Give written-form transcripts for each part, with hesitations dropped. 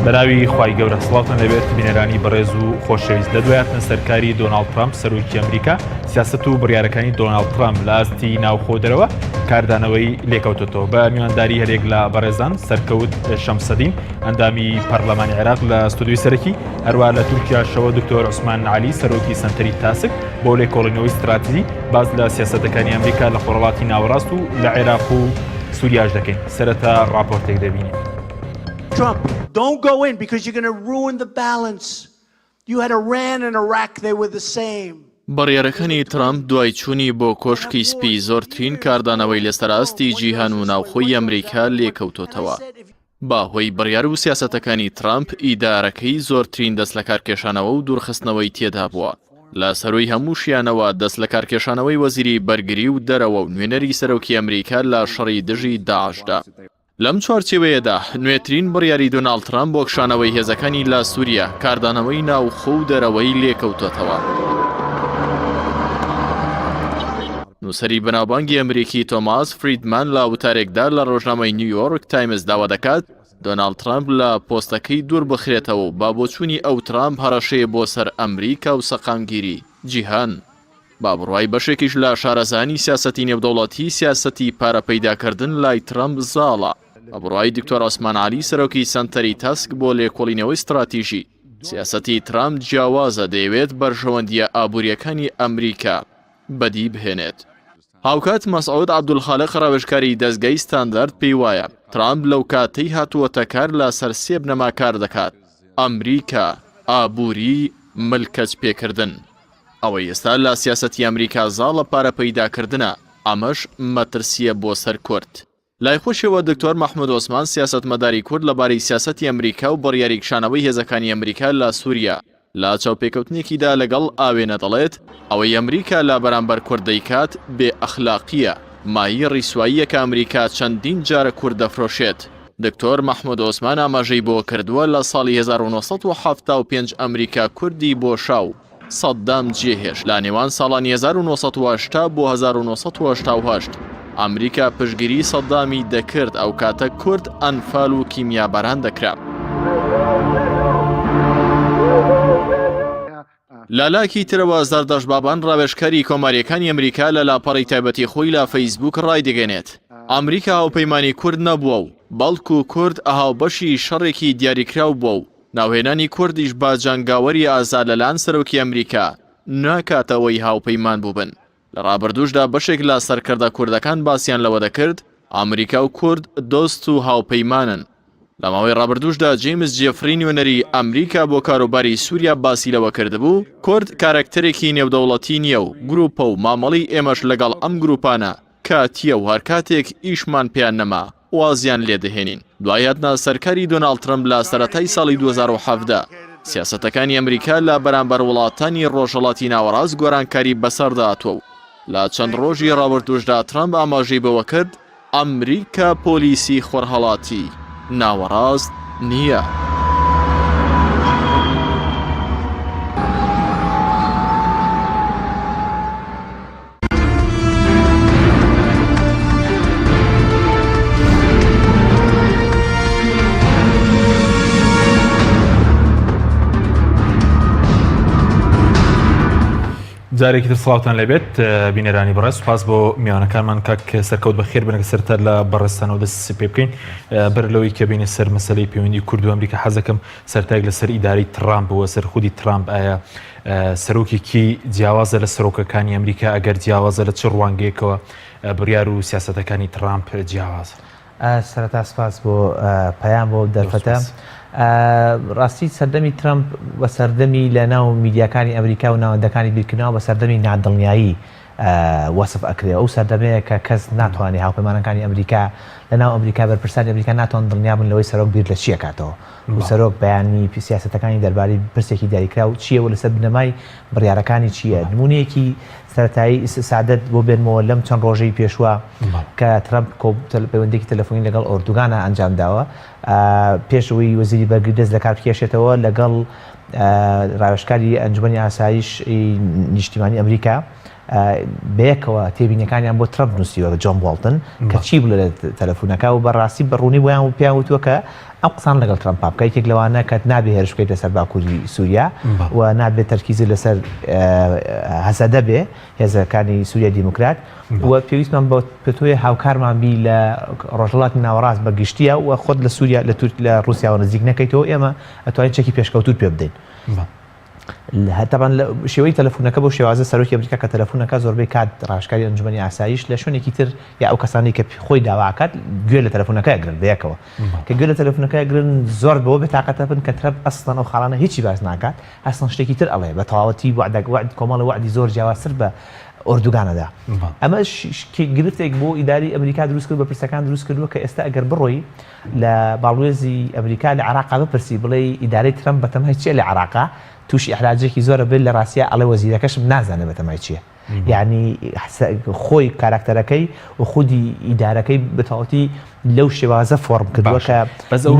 بەناوی خوای گەورە سڵاتان لەبێت بینەرانی بەڕێز و خۆشەویست لە دوایاتنە سەرکاری دۆناڵد ترامپ سەرۆکی ئەمریکا سیاست و بڕیارەکانی دۆناڵد ترامپ لە ئاستی ناوخۆ دەرەوە کاردانەوەی لێکەوتێتەوە بە میوانداری هەرێک لە بەڕێزان سەرکەوت شەمسەدین ئەندامی پەرلەمانی عێراق لە ستودیۆی سەرەکی هەروە لە تورکیاشەوە دکتۆر عوسمان عەلی سەرۆکی سەنتەری تاسک بۆ لێکۆڵینەوەی ستراتیژی باز لە سیاسەتەکانی ئەمریکا لە خۆرهەڵاتی ناوەڕاست و لە عێراق و سووریاش دەکەین سەرەتا ڕاپۆرتێک دەبینین. Trump, don't go in because you're going to ruin the balance. You had Iran and Iraq, they were the same. بڕیارەکانی ترامپ دوای چوونی بۆ کۆشکی سپی زۆرترین کاردانەوەی لەسەر ئاستی جیهان و ناوخۆی ئەمریکا لێکەوتۆتەوە. باهۆی بڕیار و سیاسەتەکانی ترامپ ئیدارەکەی زۆرترین دەست لە کارکێشانەوە و دوورخستنەوەی تێدا بووە. لە سەروی هەموو شیانەوە دەست لە کارکێشانەوەی وەزیری بەرگری و دەرەوە و نوێنەری سەرۆکی ئەمریکا لە شەڕی دژی داعشدا. لەم چوارچێوەیەدا نوێترین بڕیاری دۆناڵد ترامپ بۆ کشانەوەی هێزەکانی لا سووریا کاردانەوەی ناوخۆ و دەرەوەی لێکەوتۆتەوە. نووسەری بەناوبانگی ئەمریکی تۆماس فریدمان لە وتارێکدا لە ڕۆژنامەی نیویۆرک تایمز داوا دەکات دۆناڵد ترامپ لە پۆستەکەی دوور بخرێتەوە و با بۆچوونی ئەو ترامپ هەڕەشەیە بۆ سەر ئەمریکا و سەقامگیری جیهان. با بڕوای بەشێکیش لە شارەزانی سیاسەتی نێودەوڵەتی سیاسەتی پارەپەیداکردن لای ترامپ زاڵە. بڕوای دکتۆر عوسمان عەلی سەرۆکی سەنتەری تاسک بۆ لێکۆڵینەوەی ستراتیژی سیاسەتی ترامپ جیاوازە دەیەوێت بەرژەوەندیە ئابوووریەکانی ئەمریکا بەدی بهێنێت. هاوکات مەسعود عەبدولخالق ڕاوێژکاری دەستگای ستاندارد پێی وایە ترامپ لەو کاتەی هاتووەتە کار لە سەر سێ بنەما کار دەکات: ئەمریکا، ئابووری، ملکەت پێکردن. ئەوەی ئێستا لە سیاسەتی ئەمریکا زاڵە پارەپەیداکردنە، ئەمەش مەترسیە بۆ سەر کورد. لای خۆشەوە دکتۆر مەحموود عوسمان سیاسەتمەداری کورد لەبارەی سیاسەتی ئەمریکا و بڕیاری کشانەوەی هێزەکانی ئەمریکا لە سووریا لە چاوپێکەوتنێکیدا لەگەڵ ئاوێنە دەڵێت ئەوەی ئەمریکا لە بەرامبەر کورد دەیکات بێ ئەخلاقیە، مایی ڕیسواییە کە ئەمریکا چەندین جارە کورد دەفرۆشێت. دکتۆر مەحموود عوسمان ئاماژەی بۆ کردووە لە ساڵی 1975 ئەمریکا کوردی بۆشاو سەددام جێهێش لە نێوان ساڵانی 1980 بۆ 1980 ئەمریکا پشتگیری سەددامی دەکرد ئەو کاتە کورد ئەنفال و کیمیابەران دەکرا. لالاکی ترەوە زەردەش بابان ڕاوێژکاری کۆماریەکانی ئەمریکا لە لاپەڕی تایبەتی خۆی لە فەیسبووک ڕای دەگەنێت ئەمریکا هاوپەیمانی کورد نەبووە و بەڵکو کورد ئاهاوبەشی شەڕێکی دیاریکراو بووە و ناوهێنانی کوردیش با جەنگاوەری ئازاد لەلایەن سەرۆکی ئەمریکا ناکاتەوەی هاوپەیمان بووبن. لە ڕابردووشدا بەشێک لە سەرکردە کوردەکان باسییان لەوە دەکرد ئەمریکا و کورد دۆست و هاوپەیمانن. لە ماوەی ڕابردووشدا جیمز جێفری نوێنەری ئەمریکا بۆ کاروباری سووریا باسی لەوە کردبوو کورد کارکتەرێکی نێودەوڵەتی نییە و گروپە و مامەڵی ئێمەش لەگەڵ ئەم گروپانە کاتیە و هەر کاتێک ئیشمان پێیان نەما وازیان لێدەهێنین. دوای هاتنە سەرکاری دۆناڵد ترامپ لە سەرەتای ساڵی 2017 سیاسەتەکانی ئەمریکا لە بەرامبەر وڵاتانی ڕۆژهەڵاتی ناوەڕاست گۆرانکاری بەسەرداتوە و لە چەند ڕۆژی ڕابردووشدا ترامپ ئاماژەی بەوە کرد ئەمریکا پۆلیسی خۆرهەڵاتی ناوەڕاست نییە. جارێکی تر سڵاوتان لەبێت بینەرانی بەڕێز سوپاس بۆ میوانەکانمان کاک سەرکەوت بەخێر بنەکە سەرتا لە بەڕێستانەوە دەست پێ بکەین بەر لەوەی کە بینە سەر مەسەلەی پەیوەندی کورد و ئەمریکا حەزەکەم سەرتایەک لەسەر ئیداری ترامپ بووە سەر خودی ترامپ ئایا سەرۆکێکی جیاوازە لە سەرۆکەکانی ئەمریکا ئەگەر جیاوازە لە چ ڕوانگەیەکەوە بڕیار و سیاسەتەکانی ترامپ جیاوازە. سەرەتا سپاس بۆ پەیام بۆ دەرفەتە. ڕاستی سەردەمی ترامپ بە سەردەمی لە ناو میدیاکانی ئەمریکا و ناوەندەکانی بیرکردنەوە بە سەردەمی نادڵنیایی وەسف ئەکرێ ئەو سەردەمەیە کە کەس ناتوانێت هاوپەیمانەکانی ئەمریکا لە ناو ئەمریکا بەرپرسانی ئەمریکا ناتوان دڵنیا بن لەوەی سەرۆک بیر لە چیە کاتەوە و سەرۆک بەیانی سیاسەتەکانی دەربارەی پرسێکی دیاریکرا و چییە و لەسەر بنەمای بڕیارەکانی چییە. نمونەیەکی سەرەتایی سادەت بۆ بێنمەوە لەم چەند ڕۆژەی پێشوە کە ترامپ پەیوەندێکی تەلەفۆنی لەگەڵ ئۆردوگانە ئەنجام داوە پێشەوەی وەزیری بەرگری دەست لە کار بکێشێتەوە لەگەڵ ڕاوێژکاری ئەنجومەنی ئاسایش نیشتیمانی ئەمریکا بەیەکەوە تێبینەکانیان بۆ ترەمپ نووسیوە جۆن بۆڵتن کە چی بڵێ لە تەلەفۆنەکە و بەڕاستی بەڕوونی بۆیان و پیان وتووە کە ئەم قسان لەگەڵ ترەمپ بکە یەکێک لەوانە کە نابێ هێرش بکەیتە سەر باکووری سووریا و نابێت تەرکیزی لەسەر هەسەدە بێ هێزەکانی سووریا دیموکرات و پێویستمان بۆ پێتوێ هاوکارمان بی لە ڕۆژهەڵاتی ناوەڕاست بە گشتیە و خۆت لە سووریا لە رووسیاوە نزیک نەکەیتەوە ئێمە ئەتوانین چەکی پێشکەوتور پێ بدەین. هەتابان لە شێوەی تەلەفۆنەکە بۆ شێوازە سەرۆکی ئەمریکا کە تەلەفۆنەکە زۆربەی کات ڕاشکاری ئەنجومەنی ئاسایش لە شوێنێکی تر یا ئەو کەسانی کە خۆی داواکات گوێ لە تەلەفۆنەکە ئەگرن بەیەکەوە کە گوێ لە تەلەفۆنەکە ئەگرن زۆر بەوە بێتاقەتە بن کە ترەمپ ئەسڵەن ئەو خاڵانە هیچی باس ناکات ئەسڵەن شتێکی تر ئەڵێ بە تەواوەتی وعد کۆمەڵە وعدی زۆر جیاوازتر بە ئۆردوگانەدا ئەمە گرفتێک بۆ ئیداری ئەمریکا دروست کرد بە پرسەکان دروست کردووە کە ئێستا ئەگەر بڕۆی لە باڵێزی ئەمریکا لە عێراقا بپرسی بڵێ ئیدارەی ترەمپ بەتەمای چیە لە عێراقا تووشی ئەحلاجێکی زۆرە بێت لە ڕاستیە ئەڵێ وەزیرەکەشم نازانێت بەتەمای چییە یعنی خۆی کاراکتەرەکەی و خودی ئیدارەکەی بەتەواوەتی لەو شێوازە فۆرم کردووە کە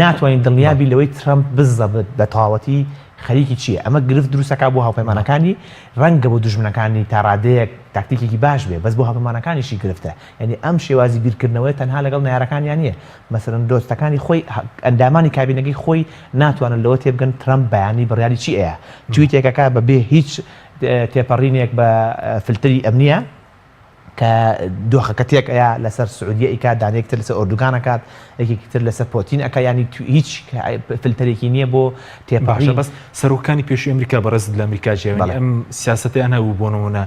ناتوانین دڵنیابی لەوەی ترەمپ بزەبێت بە تەواوەتی خەریکی چییە ئەمە گرفت دروستەکە بۆ هاوپەیمانەکانی ڕەنگە بۆ دوژمنەکانی تا ڕادەیەک تاکتیکێکی باش بێ بەس بۆ هاوپەیمانەکانیشی گرفتە یعنی ئەم شێوازی بیرکردنەوەی تەنها لەگەڵ نایارەکانیان نییە مەسەرەن دۆستەکانی خۆی ئەندامانی کابینەکەی خۆی ناتوانن لەوە تێبگەن ترەمپ بەیانی بڕیاری چی ئەیە تویتێکەکە بەبێ هیچ تێپەڕینێک بە فلتری ئەمنیە کە دۆخەکە تێک ئەیە لەسەر سعودیە ئیکات دانەیەکتر لەسەر ئۆردوگانەکات یەکێکتر لەسەر پۆتین ئەکە ینی هیچ فلترێکی نییە بۆ تێپەڕی بەس سەرۆکانی پێشووی ئەمریکا بەڕێز لە ئەمریکا جێوێنی ئەم سیاسەتیان هەبوو بۆ نمونە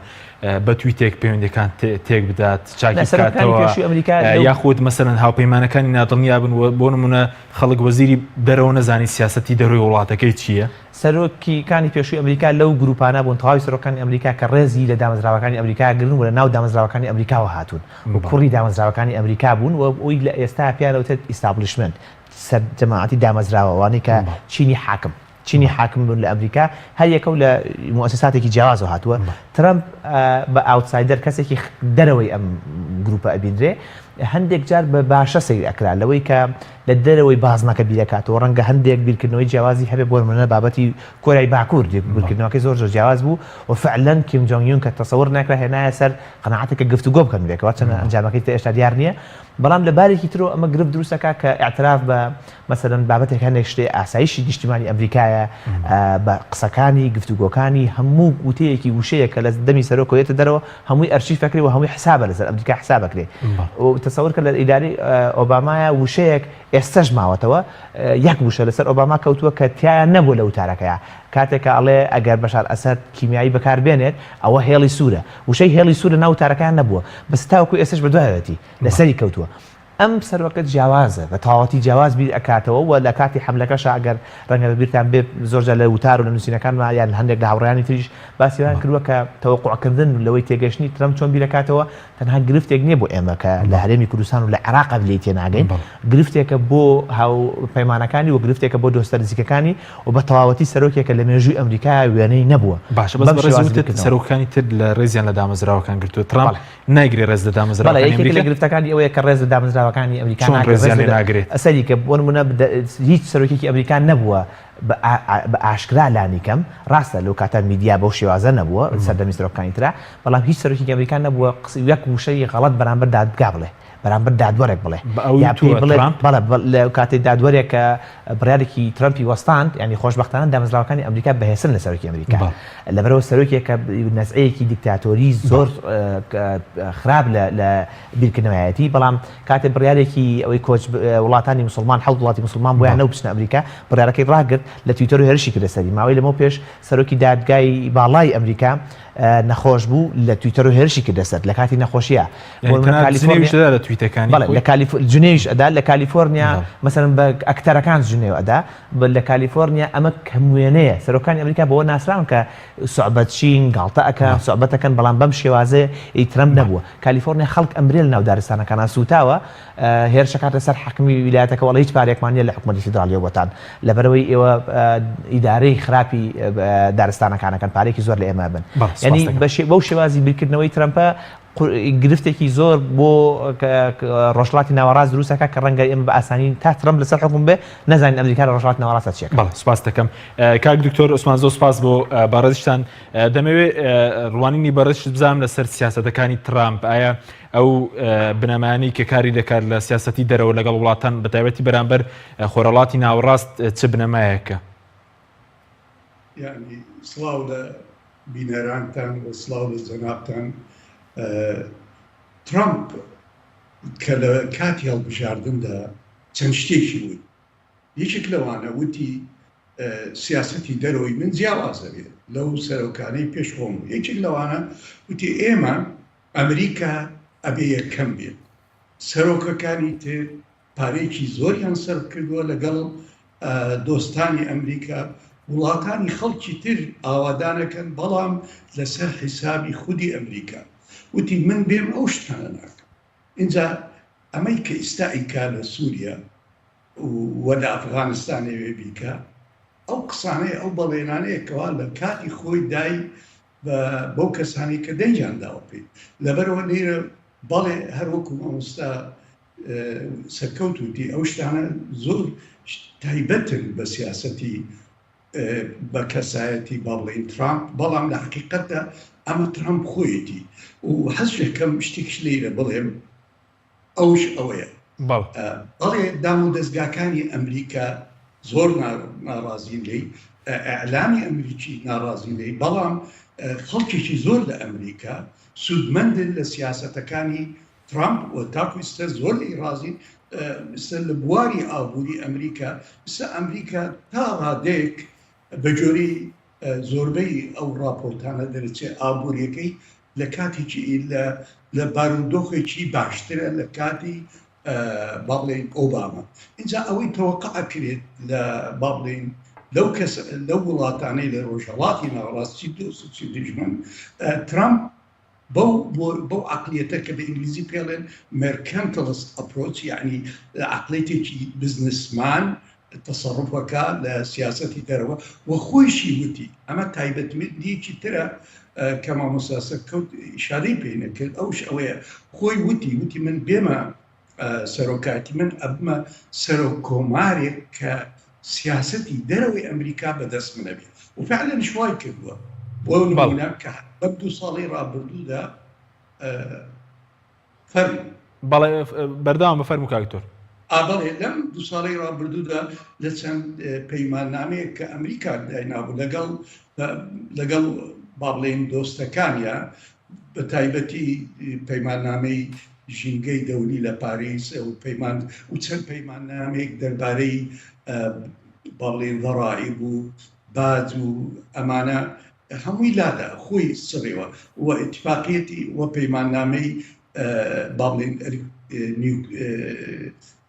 بە تویتێک پەیوەندیەکان تێک بدات چاکیکاتەوە یاخود مەسەرەن هاوپەیمانەکانی نادڵنیا بن بۆ نمونە خەڵک وەزیری دەرەوە نەزانی سیاسەتی دەروی وڵاتەکەی چییە سەرۆکیەکانی پێشووی ئەمریکا لەو گروپانە بوون تەواوی سەرۆکانی ئەمریکا کە ڕێزی لە دامەزراوەکانی ئەمریکا گرن و لە ناو دامەزراوەکانی ئەمریکاوە هاتوون و کوڕی دامەزراوەکانی ئەمریکا بوون و ئەوی لە ئێستا پیانەوتێت ئیستابلیشمنت جەماعەتی دامەزراوەوانەی کە چینی حاکم بوون لە ئەمریکا هەر یەکە و لە موسساتێکی جیاوازەوە هاتووە ترەمپ بە ئاوتسایدەر کەسێکی دەرەوەی ئەم گروپە ئەبیندرێ هەندێک جار بە باشە سیر ئەکرا لەوەی کە لە دەرەوەی بازنەکە بیرەکاتەوە ڕەنگە هەندێک بیرکردنەوەی جیاوازی هەبێ بۆ منە بابەتی کۆریای باکوور بیرکردنەوەکەی زۆر جیاواز بوو و فعلەن کیم جۆنگ یون کە تەسەوور ناکرا هێنایە سەر قەناعەتێکە گفتوگۆ بکەن بێکەوە چەنە ئەنجامەکەی تا ئێستا دیار نییە بەڵام لە بارێکی ترۆ ئەمە گرفت دروستەکە کە ئاعتراف بە مەسەرەن بابەتێک هەندێک شتێ ئاسایشی نیشتیمانی ئەمریکایە بە قسەکانی گفتوگۆکانی هەموو وتەیەکی وشەیە کە لە دەمی سەرۆکۆیەتە دەرەوە هەمووی ئەرشیفەکرێ و هەمووی حسابە لەسەر ئەمریکا حسابەکرێ و تەسەوور کە لە ئیداری ئۆبامایە وشەیەک ئێستەش ماوەتەوە یەک وشە لەسەر ئۆباما کەوتووە کە تیایە نەبوو لە وتارەکەیە کاتێکە ئەڵێ ئەگەر بەشار ئەسەد کیمیایی بەکاربێنێت ئەوە هێڵی سوورە وشەی هێڵی سوورە ناو وتارەکەیان نەبووە بەس تاوەکو ئێستش بەدوایەتی لەسەری کەوتووە ئەم سەرۆکەت جیاوازە بە تەواوەتی جیاواز بیر ئەکاتەوە و لە کاتی حملەکەش ئەگەر ڕەنگە بیرتان بێ زۆرجار لە وتار و لە نووسینەکانمان یان هەندێک لە هاوڕێیانی تریش باسییان کردووە کە تەوەقوعکردن لەوەی تێگەشتنی ترەمپ چۆن بیرەکاتەوە تەنها گرفتێک نییە بۆ ئێمە کە لە هەرێمی کوردستان و لە عێراق لێ تێناگەین گرفتێکە بۆ هاوپەیمانەکانی و گرفتێکە بۆ دۆستە نزیکەکانی و بە تەواوەتی سەرۆکێکە لە مێژووی ئەمریکا وێنەی نەبووە باشە بەس سەرۆکانی تر لە ڕێزیان لە دامەزراوەکان گرتووە ترەمپ ناگرێت ڕێز لە دامەزراوەکانی لە گرفتەکانی ئەوەیە کە ڕێز لە دامەزراوەکانی ئەمریکا ئەسەری کە بۆ نمونە هیچ سەرۆکێکی ئەمریکا نەبووە بە ئاشکرا لانی کەم ڕاستە لەو کاتە میدیا بەو شێوازە نەبووە سەردەمی سەرۆکانی ترا بەڵام هیچ سەرۆکێکی ئەمریکا نەبووە یەک وشەی غەڵەت بەرامبەر دادگا بڵێ بەرامبەر دادوەرێک بڵێ لە کاتی دادوەرێک کە بڕیارێکی ترەمپی وەستاند ینی خۆشبەختانە دامەزراوەکانی ئەمریکا بەهێسن لە سەرۆکی ئەمریکا لەبەرەوە سەرۆکێکە نەزعەیەکی دیکتاتۆری زۆر خراپ لە بیرکردنەوەیەتی بەڵام کاتێ بڕیارێکی ئەوەی کۆچ وڵاتانی مسلمان حەوت وڵاتی مسلمان بۆیان نەو بچنە ئەمریکا بڕیارەکەی ڕاگرت لە تویتەر و هێرشی کردە سەری ماوەی لەمەوە پێش سەرۆکی دادگای باڵای ئەمریکا نەخۆش بوو لە تویتەر و هێرشی کردە سەر لە کاتی نەخۆشیە لە تویتەکانی جنێویش ئەدا لە کالیفۆرنیا مەسەرەن بە ئەکتەرەکان ژنێو ئەدا لە کالیفۆرنیا ئەمە کەموێنەیە سەرۆکانی ئەمریکا بەوە ناسراون کە سوعبەتچین گاڵتە ئەەکە سوعبەتەکەن بەڵام بەم شێوازێ ترەمپ نەبووە کالیفۆرنیا خەڵک ئەمرێ لە ناو دارستانەکانە سوتاوە هێرشەکات لەسەر حکمی ویلایەتەکە وڵی هیچ پارێکمانە لە حکومەتی فیدراالیە بۆتان لەبەرەوەی ئێوە ئیدارەی خراپی دارستانەکانەکەن پارێکی زۆر لە ئێمە بن ینی بەو شێوازی بیرکردنەوەی ترەمپە گرفتێکی زۆر بۆ ڕۆژهڵاتی ناوەڕاست دروستەکە کە ڕەنگە ئێمە بە ئاسانی تا ترەمپ لەسەر حکوم بێ نەزانین ئەمریکا لە ڕۆژهڵاتی ناوەڕاستە چییە. بەڵێ سوپاس دەکەم کاک دکتۆر عوسمان زۆر سوپاس بۆ بەڕێزیشتان. دەمەوێت ڕوانینی بەڕێزیشت بزانم لەسەر سیاسەتەکانی ترامپ. ئایا ئەو بنەمانی کە کاری دەکات لە سیاسەتی دەرەوە لەگەڵ وڵاتان بەتایبەتی بەرامبەر خۆرەڵاتی ناوەڕاست چ بنەمایەکە؟ یعنی سڵاو لە بینەرانتان و سڵاو لە جەنابتان. ترامپ کە لە کاتی هەڵبژاردندا چەند شتێکی وت. یەکێک لەوانە وتی سیاسەتی دەرەوەی من جیاوازە بێت لەو سەرۆکانەی پێش خۆم. یەکێک لەوانە وتی ئێمە ئەمریکا ئەبێ یەکەم بێت. سەرۆکەکانی تر پارێکی زۆریان سەر کردووە لەگەڵ دۆستانی ئەمریکا. وڵاتانی خەڵکی تر ئاوادانەکەن بەڵام لەسەر حیسابی خودی ئەمریکا. وتی من بێم ئەو شتانە ناکەم. اینجا ئەمەی کە ئیستا لە سووریا و لە ئەفغانستانێ وێ بیکە، ئەو قسانەیە ئەو بەڵێنانەیە کەوا لە کاتی خۆی دای بەو کەسانی کە دەنجیان داوە پێی. لەبەرەوە لێرە بەڵێ هەروەکو مامۆستا سەرکەوت وتی ئەو شتانە زۆر تایبەتن بە سیاسەتی بە کەسایەتی با بڵێن ترامپ، بەڵام لە حقیقەتدا ئەمە ترامپ خۆیەتی و حەزێکم شتێکش لێرە بڵێم ئەوش ئەوەیە. بەڵێ دام و دەستگاکانی ئەمریکا زۆر ناڕازین لێی، ئەعلامی ئەمریکی ناڕازین لێی، بەڵام خەڵکێکی زۆر لە ئەمریکا سوودمەندن لە سیاسەتەکانی ترامپ و تاکویستە زۆر لێی ڕازین. لە بواری ئابووری ئەمریکا ئەمریکا تا ڕادێک بە جۆری زۆربەی ئەو راپۆرتانە دەرەچێت ئابوووریەکەی لە کاتێکی لە بارودۆخێکی باشترە لە کاتی با بڵێن ئۆباما. اینجا ئەوەی تەوەقع کرێت لە با بڵێن لەو وڵاتانەی لە ڕۆژهەڵاتی ناوەڕاستی دۆستی دژمن ترامپ بەو عقلیەتە کە بە ئینگلیزی پێڵێن mercantilist approach، یعنی عقلیەتێکی بزنسمان تەسەڕوفەکە لە سیاسەتی دەرەوە و خۆیشی وتی. ئەمە تایبەتمەندیەکی ترە کە مامۆستا سەرکەوت ئیشارەی پێ نەکرد. ئەوش ئەوەیە خۆی وتی من بێمە سەرۆکاتی من ئەبمە سەرۆکۆمارێک کە سیاسەتی دەرەوەی ئەمریکا بەدەست منە بێت و فعلا شوای کردووە. بۆ نمونە کە بەم 2 ساڵی ڕابردوودا بەڵێ بەردەوام بفەرموو کاکتۆر. بەڵێ لەم 2 ساڵی ڕابردوودا لە چەند پەیماننامەیە کە ئەمریکا داینابوو لەگەڵ با بڵێن دۆستەکانیە، بە تایبەتی پەیماننامەی ژینگەی دەوری لە پاریس و چەند پەیماننامەیەک دەربارەی با بڵێن ضەرائب و باج و ئەمانە هەمووی لادا خۆی سڕێەوە و ئیتفاقیەتی وە پەیماننامەی با بڵێن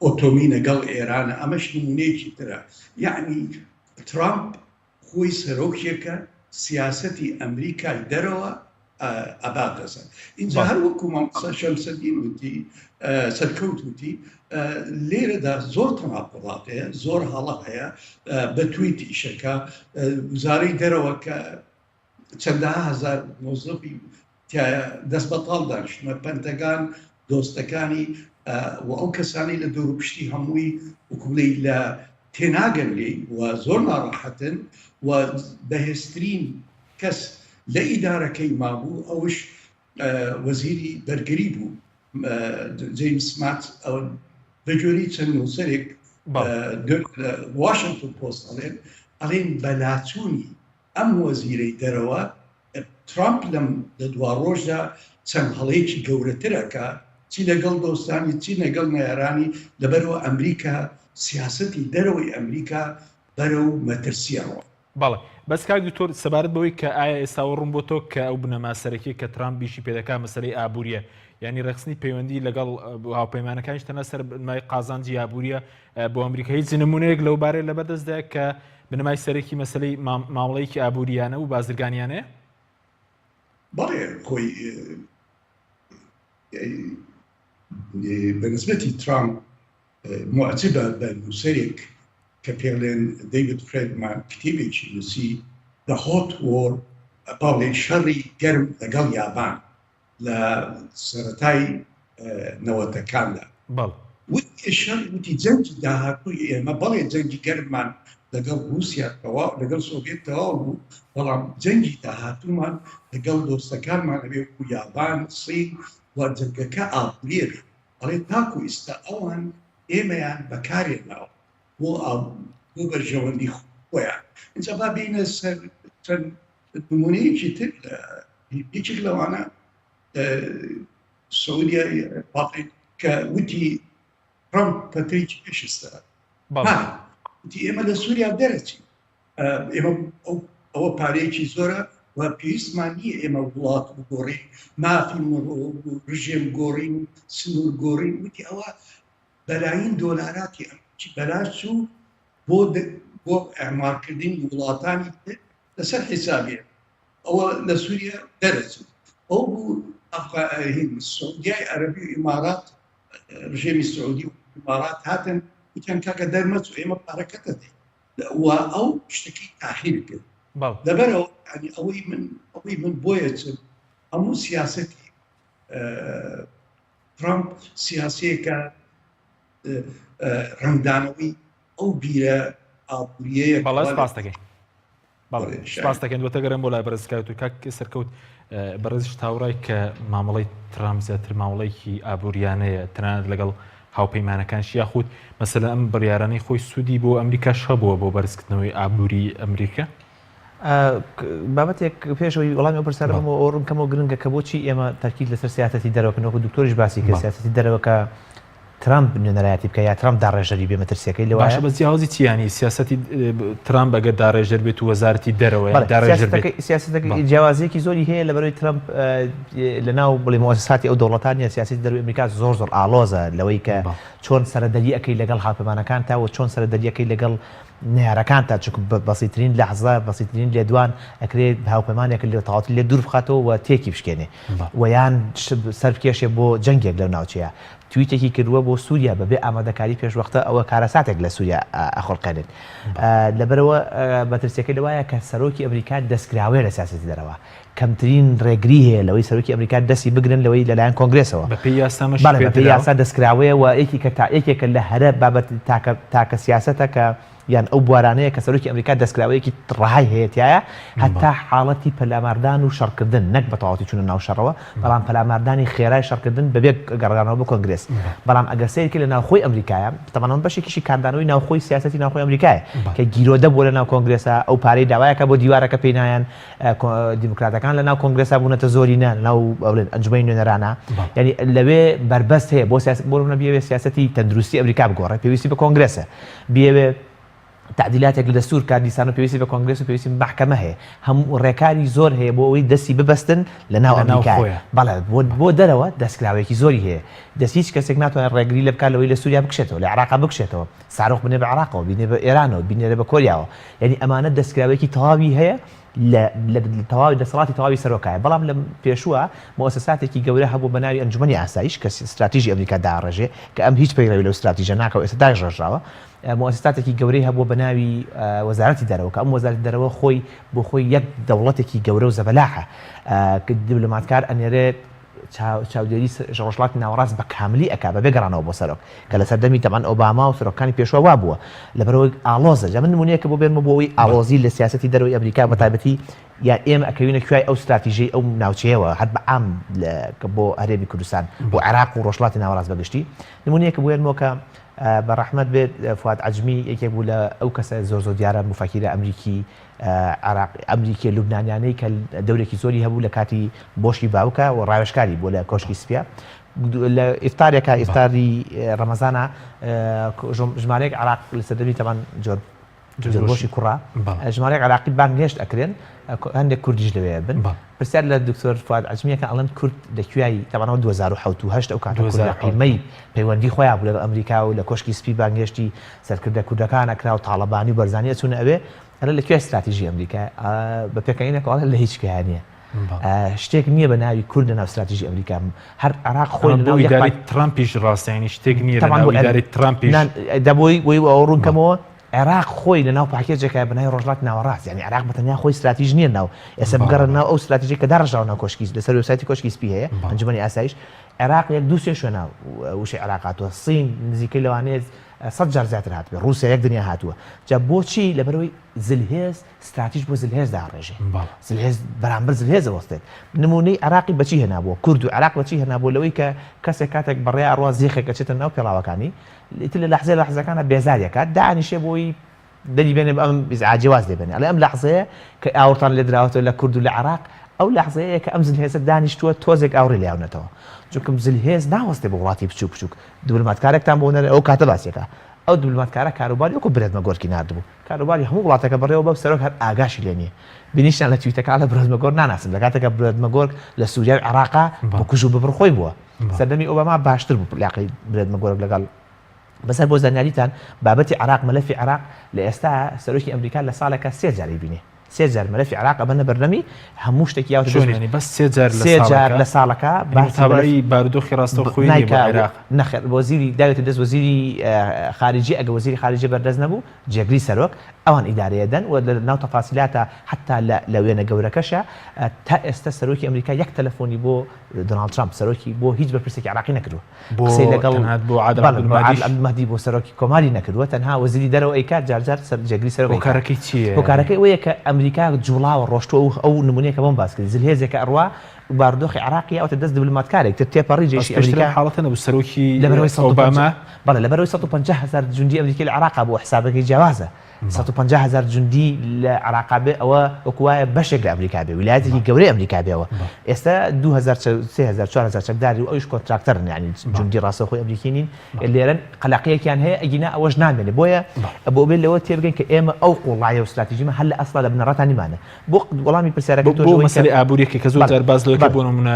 ئۆتۆمی لەگەڵ ئێرانە. ئەمەش نمونەیەکی ترە. یعنی ترامپ خۆی سەرۆکیەکە سیاسەتی ئەمریکای دەرەوە ئەباتەسە. اینجا هەروەکو مامۆستا شەمسەدین وتی سەرکەوت وتی لێرەدا زۆر تەناقوڵات هەیە، زۆر هەڵە هەیە بە تویتی ئیشەکە. وزارەی دەرەوە کە چەندەها هەزار مۆزەفی دەست بەتاڵ دانیشتمە، پەنتەگان، دۆستەکانی و ئەو کەسانی لە دەوروپشتی هەمووی وکوڵی لە تێناگەن لێی و زۆر ناڕەحەتن و بەهێزترین کەس لە ئیدارەکەی مابوو ئەوش وەزیری بەرگری بوو، جیمس مات. بەجۆری چەند نووسەرێک واشنگتن پۆست ئەڵێن بەلاچوونی ئەم وەزیرەی دەرەوە ترامپ لەم لە دوا ڕۆژدا چەند هەڵەیەکی گەورەترەکە، چی لەگەڵ دۆستانی چی لەگەڵ نەیارانی، لەبەرەوە ئەمریکا سیاسەتی دەرەوەی ئەمریکا بەرەو مەترسیەوە. بەڵێ بەس کاک دکتۆر سەبارەت بەوەی کە ئایا ئێستا ڕوون بۆ تۆ کە ئەو بنەما سەرەکی کە ترامپ بیشی پێدەکات مەسەلەی ئابووریە، یعنی ڕێخستنی پەیوەندی لەگەڵ هاوپەیمانەکانیش تەنە سەر بنەمای قازانجی ئابووریە بۆ ئەمریکا هیچ نمونەیەک لەو بارەیە لەبەردەستدایە کە بنەمای سەرەکی مەسەلەی مامەڵەیەکی ئابووریانە و بازرگانیانەیە؟ بەڵێ خۆی بەنسبەتی ترامپ معتبە بە نووسەرێک کە پێڵێن دەیڤید فرێدمان کتێبێکی نووسی The Hot War، باڵێن شەڕی گەرم لەگەڵ یابان. لە سەرەتای نەوەتەکاندا بەڵ وتیشان وتی جەنگی داهاتووی ئێمە بەڵێ جەنگی گەرممان لەگەڵ رووسیا لەگەڵ سۆڤێت تەواو بوو بەڵام جەنگی داهاتوومان لەگەڵ دۆستەکانمان ئەبێ و یابان سین و جەنگەکە ئابووریە بێت بەڵێ تاکو ئێستا ئەوان ئێمەیان بەکارێناوە بۆ بەرژەوەندی خۆیان اینجا با بینە سەر چەند نمونەیەکی تر یەکێک لەوانە سعودیا کە وتی ترامپ پەتەیەکی پێشستا وتی ئێمە لە سووریا دەرەچین ئێمە ئەوە پارەیەکی زۆرە و پێویستمان نییە ئێمە وڵات بگۆڕین مافی ڕژێم گۆڕین و سنوور گۆڕین وتی ئەوە بەلایین دۆلاراتی ئەمچی بەلاش و بۆ ئەمارکردنی وڵاتانی لەسەر حیسابێ ئەوە لە سووریا دەرەچین ئەو بوو سعودیای عەرەبی و ئیمارات ڕژێمی سعودی و ئیمارات هاتن وتیان کاکە دەرمەچ و ئێمە پارەکەتە دەین و ئەو شتێکی تاخیر کرد لەبەرەوە ئەوەی من بۆیە چن هەموو سیاسەتی ترامپ سیاسەیەکە ڕەنگدانەوەی ئەو بیرە ئابووریەیە سپاس دەکەین دوتەگەرم بۆ لای بەرزکات و کاک سەرکەوت بەڕێزیش تاوڕای کە مامەڵەی ترامپ زیاتر مامەڵەیەکی ئابووریانەیە تەنانەت لەگەڵ هاوپەیمانەکانشی یاخود مەسەلە ئەم بڕیارانەی خۆی سوودی بۆ ئەمریکاش هەبووە بۆ بەرزکردنەوەی ئابووری ئەمریکا بابەتێک پێشەوەی وەڵامی ئەو پرسیارەکەمەوە ئەوڕم کەمەوە گرنگە کە بۆچی ئێمە تەرکیز لەسەر سیاسەتی دەرەوەکەنەوەکو دکتۆریش باسی کرد سیاسەتی دەرەوەکە ترامپ نوێنەرایەتی بکە یا ترامپ داڕێژەری بێ مەترسیەکەی لەوە باشە بە جیاوازی چیانی سیاسەتی ترامپ ئەگەر داڕێژەر بێت و وەزارەتی دەرەوە سیاسەتەکەی جیاوازیەکی زۆری هەیە لەبەرەوەی ترامپ لەناو بڵێ مؤسساتی ئەو دەوڵەتانیە سیاسەتی دەروی ئەمریکا زۆر ئاڵۆزە لەوەی کە چۆن سەرەدەریەکەی لەگەڵ هاوپەیمانەکان تاوە چۆن سەرەدەریەکەی لەگەڵ نێرەکان تا چکو بەسیترین لەحظە بەسیترین لێدوان ئەکرێت هاوپەیمانێک لە تەواوەتی لێ دوور بخاتەوە و تێکی بشکێنێ ویان سەرکێشێ بۆ جەنگێک لەو ناوچەیە تویتێکی کردووە بۆ سووریا بەبێ ئامادەکاری پێشوەختە ئەوە کارەساتێک لە سووریا ئەخۆڵکەنێت لەبەرەوە بەترسیەکەی لەوایە کە سەرۆکی ئەمریکا دەستکراوێ لە سیاسەتی دەرەوە کەمترین ڕێگری هەیە لەوەی سەرۆکی ئەمریکا دەستی بگرن لەوەی لەلایەن کۆنگرێسەوە بەپێی یاسا دەستکراوەیە و یەکێکە لە هەرە بابەت تاکە سیاسەتە کە یان ئەو بوارانەیە کە سەرۆکی ئەمریکا دەستکراوەیەکی ڕەهای هەیەتایە هەتا حاڵەتی پەلاماردان و شەڕکردن نەک بە تەواوەتی چوونە ناو شەڕەوە بەڵام پەلاماردانی خێرای شەڕکردن بەبێ گەڕانەوە بۆ کۆنگرێس بەڵام ئەگەر سەیرکە لە ناوخۆی ئەمریکایە تەمەنان بەشێکیشی کاردانەوەی ناوخۆی سیاسەتی ناوخۆی ئەمریکایە کە گیرۆدە بۆ لە ناو کۆنگرێسە ئەو پارەی داوایەکە بۆ دیوارەکە پێینایەن دیموکراتەکان لە ناو کۆنگرێسا بوونەتە زۆرینە ناو ئەنجومەی نوێنەرانە یعنی لەوێ بربەست هەیە بۆ بێوێ سیاسەتی تەندروستی ئەمریکا بگۆڕێ پێویستی بە کۆنگرێسە بێوێ تعدیلاتێک لە دەستور کاردیسان و پێویستی بە کۆنگرێس و پێویستی محکەمە هەیە هەموو ڕێکاری زۆر هەیە بۆ ئەوەی دەستی ببەستن لە ناو ئەمریکا بەڵێ بۆ دەرەوە دەستکراوێکی زۆری هەیە دەست هیچ کەسێک ناتوانێت ڕێگری لە بکات لەوەی لە سووریا بکشێتەوە لە عێراق بکشێتەوە ساڕۆخ بنێ بە عێراقەوە بینێ بە ئێرانەوە بینێرە بە کۆریاوە یعنی ئەمانە دەستکراوێکی تەواوی هەیە لە تەواوی دەسەڵاتی تەواوی سەرۆکایە بەڵام لە پێشووە مؤسساتێکی گەورە هەبوو بە ناوی ئەنجومەنی ئاسایش کە استراتیژی ئەمریکا داڕێژێ کە ئەم هیچ پەیڕەوی لەو استراتیژە ناکەوە ئێستا داژڕژراوە مؤسساتێکی گەورەی هەبوو بە ناوی وەزارەتی دەرەوە کە ئەم وەزارەتی دەرەوە خۆی بۆ خۆی یەک دەوڵەتێکی گەورە و زەبەلاحە دیبلۆماتکار ئەنێرێت چاودێری ڕۆژهەڵاتی ناوەڕاست بە کاملی ئەکا بەبێ گەڕانەوە بۆ سەرۆک کە لە سەردەمی تەمان ئۆباما و سەرۆکانی پێشوە وا بووە لەبەرەوەی ئاڵۆزە جا من نمونەیەکە بۆ بێنمە بۆەوەی ئاڵۆزی لە سیاسەتی دەرەوەی ئەمریکا بە تایبەتی یا ئێمە ئەکەوینە کوای ئەو استراتیژی ئەو ناوچەیەوە هەر بە عام بۆ هەرێمی کوردستان بۆ عێراق و ڕۆژهەڵاتی ناوەڕاست بەگشتی نمونەیەکە بۆ بێنمەوە کە بەڕەحمەت بێت فواد عەجمی یەکێک بوو لە ئەو کەسە زۆر دیارە مفەکیرە ئەمریکی ئەمریکی لوبنانیانەی کە دەورێکی زۆری هەبوو لە کاتی بۆشی باوکە و ڕاوێژکاری بۆ لە کۆشکی سپیا لە ئیفتارێکە ئیفتاری ڕەمەزانە ژمارەیەک عێراق لە سەردەمی تەمان جۆربۆشی کوڕا ژمارەیەک عێراقی بانگهێشت ئەکرێن هەندێک کوردیش لەوەیە بن پرسیار لە دکتۆر فواد عەجمیەکە ئەڵێن کورد لەکوێی تەمانەوە 2007 و 8 ئەو کاتە قیمەی پەیوەندی خۆیان بوو لەگەڵ ئەمریکا و لە کۆشکی سپی بانگهێشتی سەرکردە کوردەکان ئەکرا و تاڵەبانی و بەرزانی ئەچوونە ئەوێ هەر لەکوێ استراتیژی ئەمریکا بە پێکەنینەکە لە هیچ کیانە شتێک نییە بە ناوی کورد لە ناو استراتیژی ئەمریکا هەر عێراق خۆی لە ناوی ترامپیش ڕاستیانی شتێک نییە لە ناوی ترامپیش دەبۆی وەی ئەو ڕوونکەمەوە عێراق خۆی لە ناو پاکێجێکە بنای ڕۆژڵاتی ناوەڕاست یعنی عێراق بەتەنیا خۆی استراتیژ نییە ناو ئێستا بگەڕن ناو ئەو استراتیژی کە داڕژاو ناو کۆشکی لەسەر وێبسایتی کۆشکی سپی هەیە ئەنجومەنی ئاسایش عێراق یەک دوو سێ شوێنە وشەی عێراقاتوە سین نزیکەی لەوانەیە 100 جار زیاتر هاتووە رووسیا یەک دنیا هاتووە جا بۆچی لەبەرەوەی زلهێز استراتیژ بۆ زلهێز داڕێژێ زلهێز بەرامبەر زلهێز وەستێت نمونەی عراقی بەچی هێنابووە کورد و عراق بەچی هێنابوو لەوەی کە کەسێک کاتێک بەڕێ ئەڕوا زیخێکە چێتە ناو پێڵاوەکانی ئیتر لە لەحزەکانە بێزاریەکات دانیشێ بۆی دەری بێنێ ئەم ئیزعاجێواز دێبێنێ ئەڵێ ئەم لەحزەیە کە ئاوڕتان لێ دراوەتەوە لە کورد و لە عراق ئەو لەحزەیە کە ئەم زلهێزە دانیشتووە تۆزێک ئاوڕێ لێیاونەتەوە چونکە زلهێز ناوەستێ بە وڵاتی بچووک بچووک دوبلماتکارێکتان بۆ نەرێ ئەو کاتە باسیەکە ئەو دیبلۆماتکارە کاروباری وەکو برێدمە گۆرکی نردبوو کاروباری هەموو وڵاتەکە بەڕێوە بەو سەرۆک هەر ئاگاشی لێ نییە بینیشتان لە تویتەکە لە برێدمە گۆر ناناسم لە کاتێکە برێدمە گۆر لە سووریا و عێراقا بکوژ و ببڕخۆی بووە سەردەمی ئۆباما باشتر بوو لاقی برێدمە گۆرە لەگەڵ بەسەر بۆ زانیاریتان بابەتی عێراق مەلەفی عێراق لە ئێستا سەرۆکی ئەمریکا لە ساڵێکە 3 جاری بینێ 3 جار مەلەفی عێراق ئەبەنە بەردەمی هەموو شتێکی یاوتێنی بەس 3 جار لە ساڵەکە باتەباری بارودۆخی ڕاستەوخۆی عێراق نەخێر وەزیری داوێتە دەست وەزیری خارجی ئەگە وەزیری خارجی بەردەست نەبوو جێگری سەرۆک ئەوان ئیدارەیەدەن و لە ناو تەفاسیلاتە حتا لە وێنە گەورەکەشە تا ئێستا سەرۆکی ئەمریکا یەک تەلەفۆنی بۆ دۆناڵد ترامپ سەرۆکی بۆ هیچ بەرپرسێکی عێراقی نەکردووە قسەی لەگەڵ بۆ عادل بۆ سەرۆکی کۆماری نەکردووە تەنها وەزیری دەرەوە ئەیکات جارجار جێگری سەرۆک هۆکارەکەی چییە هۆکارەکەی ئەوەیە کە ئەمریکا جوڵاوە ڕۆشتووە ئەو نمونەیەکە بۆم باس کرد زلهێزێکە ئەڕوا بارودۆخی عراقی ئەوتە دەست دیبلۆماتکارێک تر تێپەڕی جێشی ئەمریکا حاڵەتە نەبوو سەرۆکی لەبەرەوەی ئۆباما بەڵێ لەبەرەوەی 150,000 جوندی ئەمریکی لە عێراقا بۆ حسابەکەی جیاوازە 150,000 جوندی لە عێراقا بێ ئەوە وەکوایە بەشێک لە ئەمریکا بێ ویلایەتێکی گەورەی ئەمریکا بێەوە ئێستا 2,000 3,000 4,000 چەکداری و ئەوش کۆنتراکتەرن یعنی جوندی ڕاستەوخۆی ئەمریکی نین لێرەن قەلاقیەکیان هەیە ئەگینا ئەوەش نامێنێ بۆیە بۆ بێت لەوە تێبگەین کە ئێمە ئەو قوڵایە و استراتیژیمە هەل لە ئەسڵا لە بنەڕەتانیمانە بۆ وەڵامی پرسیارەکە بۆ مەسەلەی ئابووریەکە کە زۆر جار باز لەوەکە بۆ نمونە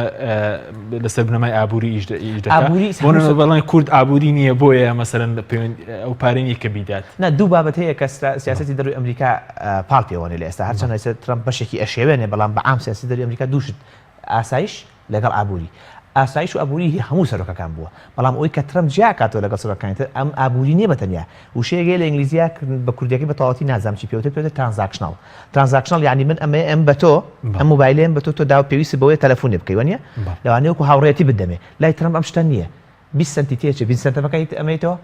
لەسەر بنەمای ئابووری ئیش دەکات بۆ بەڵام کورد ئابووری نییە بۆیە مەسەلەن ئەو پارەی کە بیدات نه دوو بابەت هەیە کە سیاسەتی دەروی ئەمریکا پاڵ پێوەنێ لە ئێستا هەرچەند ئێستا ترامپ بەشێکی ئەشێوێنێ بەڵام بە عام سیاسی دەروی ئەمریکا دووشت ئاسایش لەگەڵ ئابووری ئاسایش و ئابووری هەموو سەرۆکەکان بووە بەڵام ئەوەی کە ترامپ جیا کاتەوە لەگەڵ سەرۆکەکانی تر ئەم ئابووری نییە بەتەنیا وشەیەکی لە ئینگلیزیە بە کوردیەکەی بە تەواوەتی نازانم چی پێوتێت ترانزاکشنال یعنی من ئەم بە تۆ ئەم موبایلێم بە تۆ داوا پێویستی بەوەی تەلەفۆنێ بکەی وانە لەوانەیە وەکو هاوڕێتی بدەمێ لای ترامپ ئەم شتە نییە 20 سنتی تێچێ 20 سنتەکەیت ئەمەیتەوە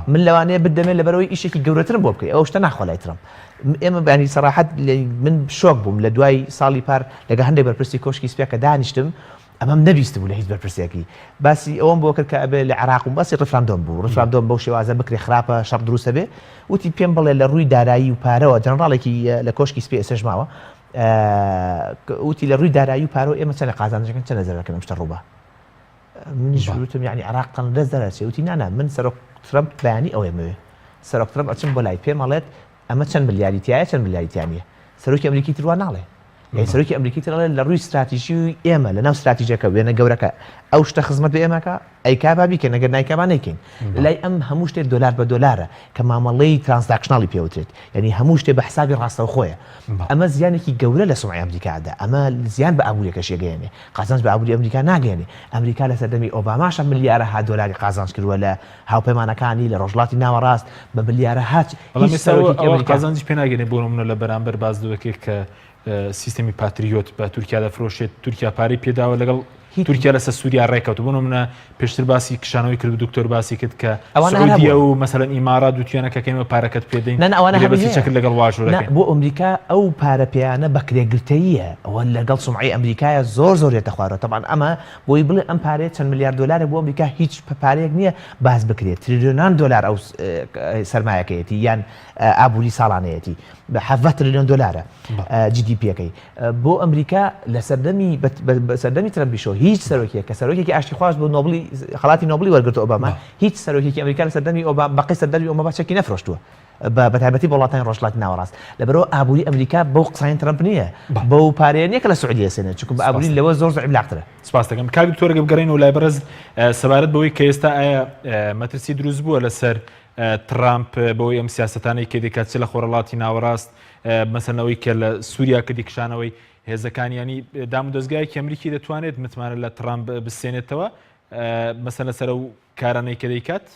من لەوانەیە بدەمێت لەبەرەوەی ئیشێکی گەورەترم بۆ بکەی ئەو شتە ناخۆ لای ترامپ ئێمە بەینی سەراحەت من شۆک بووم لە دوای ساڵی پار لەگە هەندێک بەرپرسی کۆشکی سپیا کە دانیشتم ئەمەم نەبیست بوو لە هیچ بەرپرسێکی باسی ئەوم بۆ کرد کە ئەبێ لە عێراق و باسی ڕفراندۆم بوو ڕفراندۆم بەو شێوازە بکرێ خراپە شەڕ دروستە بێ وتی پێم بڵێ لە ڕووی دارایی و پارەوە جەنەڕاڵێکی لە کۆشکی سپی ئێسێژماوە وتی لە ڕووی دارایی و پارەوە ئێمە چەند قازانجەکەن چەند نەزەرەکەن ئەم شتە ڕووبە منیش وتم یعنی عێراق قەن دەست دەرەچێ وتی نانە من سەرۆک ترامپ بەیانی ئەوێمەوێ سەرۆک ترامپ ئەچم بۆ لای پێم ئەڵێت ئەمە چەند ملیاریتیایە چەند ملیاریتیانە سەرۆکی ئەمریکی تر وان ناڵێ سەرۆکی ئەمریکی تر لە ڕووی استراتیژی ئێمە لە ناو استراتیژیەکە وێنە گەورەکە ئەو شتە خزمەت بە ئێمەکە ئەیکا بابی کە نەگەر نایکەمان نەیکەین لای ئەم هەموو شتێک دۆلار بە دۆلارە کە مامەڵەی ترانزاکشنالی پێوترێت یعنی هەموو شتێ بە حسابی ڕاستەو خۆیە ئەمە زیانێکی گەورە لە سومعی ئەمریکادا ئەمە زیان بە ئابووریەکەش یەگەیەنێ قازانج بە ئابووری ئەمریکا ناگەێنێ ئەمریکا لە سەردەمی ئۆباماشە ملیارەها دۆلاری قازانج کردووە لە هاوپەیمانەکانی لە ڕۆژهەڵاتی ناوەڕاست بە ملیارەها قازانجی پێ ناگەێنێ بۆ نمونە لە بەرامبەر بازدوەکێک کە سیستمی پاتریۆت بە تورکیا دەفرۆشێت تورکیا پارەی پێداوە لەگەڵ تورکیا لەسەر سووریا ڕێکەوت بۆ منە پێشتر باسی کشانەوەی کرد دکتۆر باسی کرد کە سعودیە و مەسەلەن ئیمارات دوتیانەکەکەمە پارەکەت پێدەین چەکرد لەگەڵ واژۆرەکە بۆ ئەمریکا ئەو پارە پێیانە بە کرێگرتەیە ئەوە لەگەڵ سومعی ئەمریکایە زۆر ێتە خوارەوە طبعاً ئەمە بۆی بڵێ ئەم پارەیە چەند ملیار دۆلارە بۆ ئەمریکا هیچ پارەیەک نییە باز بکرێت تریلیۆنان دۆلار ئەو سەرمایەکەیەتی یان ئابووری ساڵانەیەتی بە 7 تریلیۆن دۆلارە GDP-ەکەی بۆ ئەمریکا لە سەردەمی ترامپیشەوە هیچ سەرۆکیە کە سەرۆکێکی ئاشتی خواست بۆ نۆبلی خەڵاتی نۆبلی وەرگرتە ئۆباما هیچ سەرۆکێکی ئەمریکا لە سەردەمی بەقی سەردەمی ئۆباما چەکی نەفرۆشتووە بە تایبەتی وڵاتانی ڕۆژهەڵاتی ناوەڕاست لەبەرەوە ئابووری ئەمریکا بەو قسەی ترامپ نییە بەو پارەیە نییە کە لە سعودیە سێنێت چونکە بە ئابووری لەوە زۆر زعیبلاقترە سپاس دەکەم کاک دکتۆرەگە بگەڕێنەوە لای بەرز سەبارەت بەوەی کە ئێستا ئایا مەترسی دروست بووە لەسەر ترامپ بەوەی ئەم سیاسەتانەی کە دەکات چ لە خۆرهەڵاتی ناوەڕاست مەسەلەوەی کە لە سووریا کردی کشانەوەی هێزەکانیانی دام و دەستگایەکی ئەمریکی دەتوانێت متمانە لە ترامپ بسێنێتەوە مەسەلەن لەسەر ئەو کارانەی کە دەیکات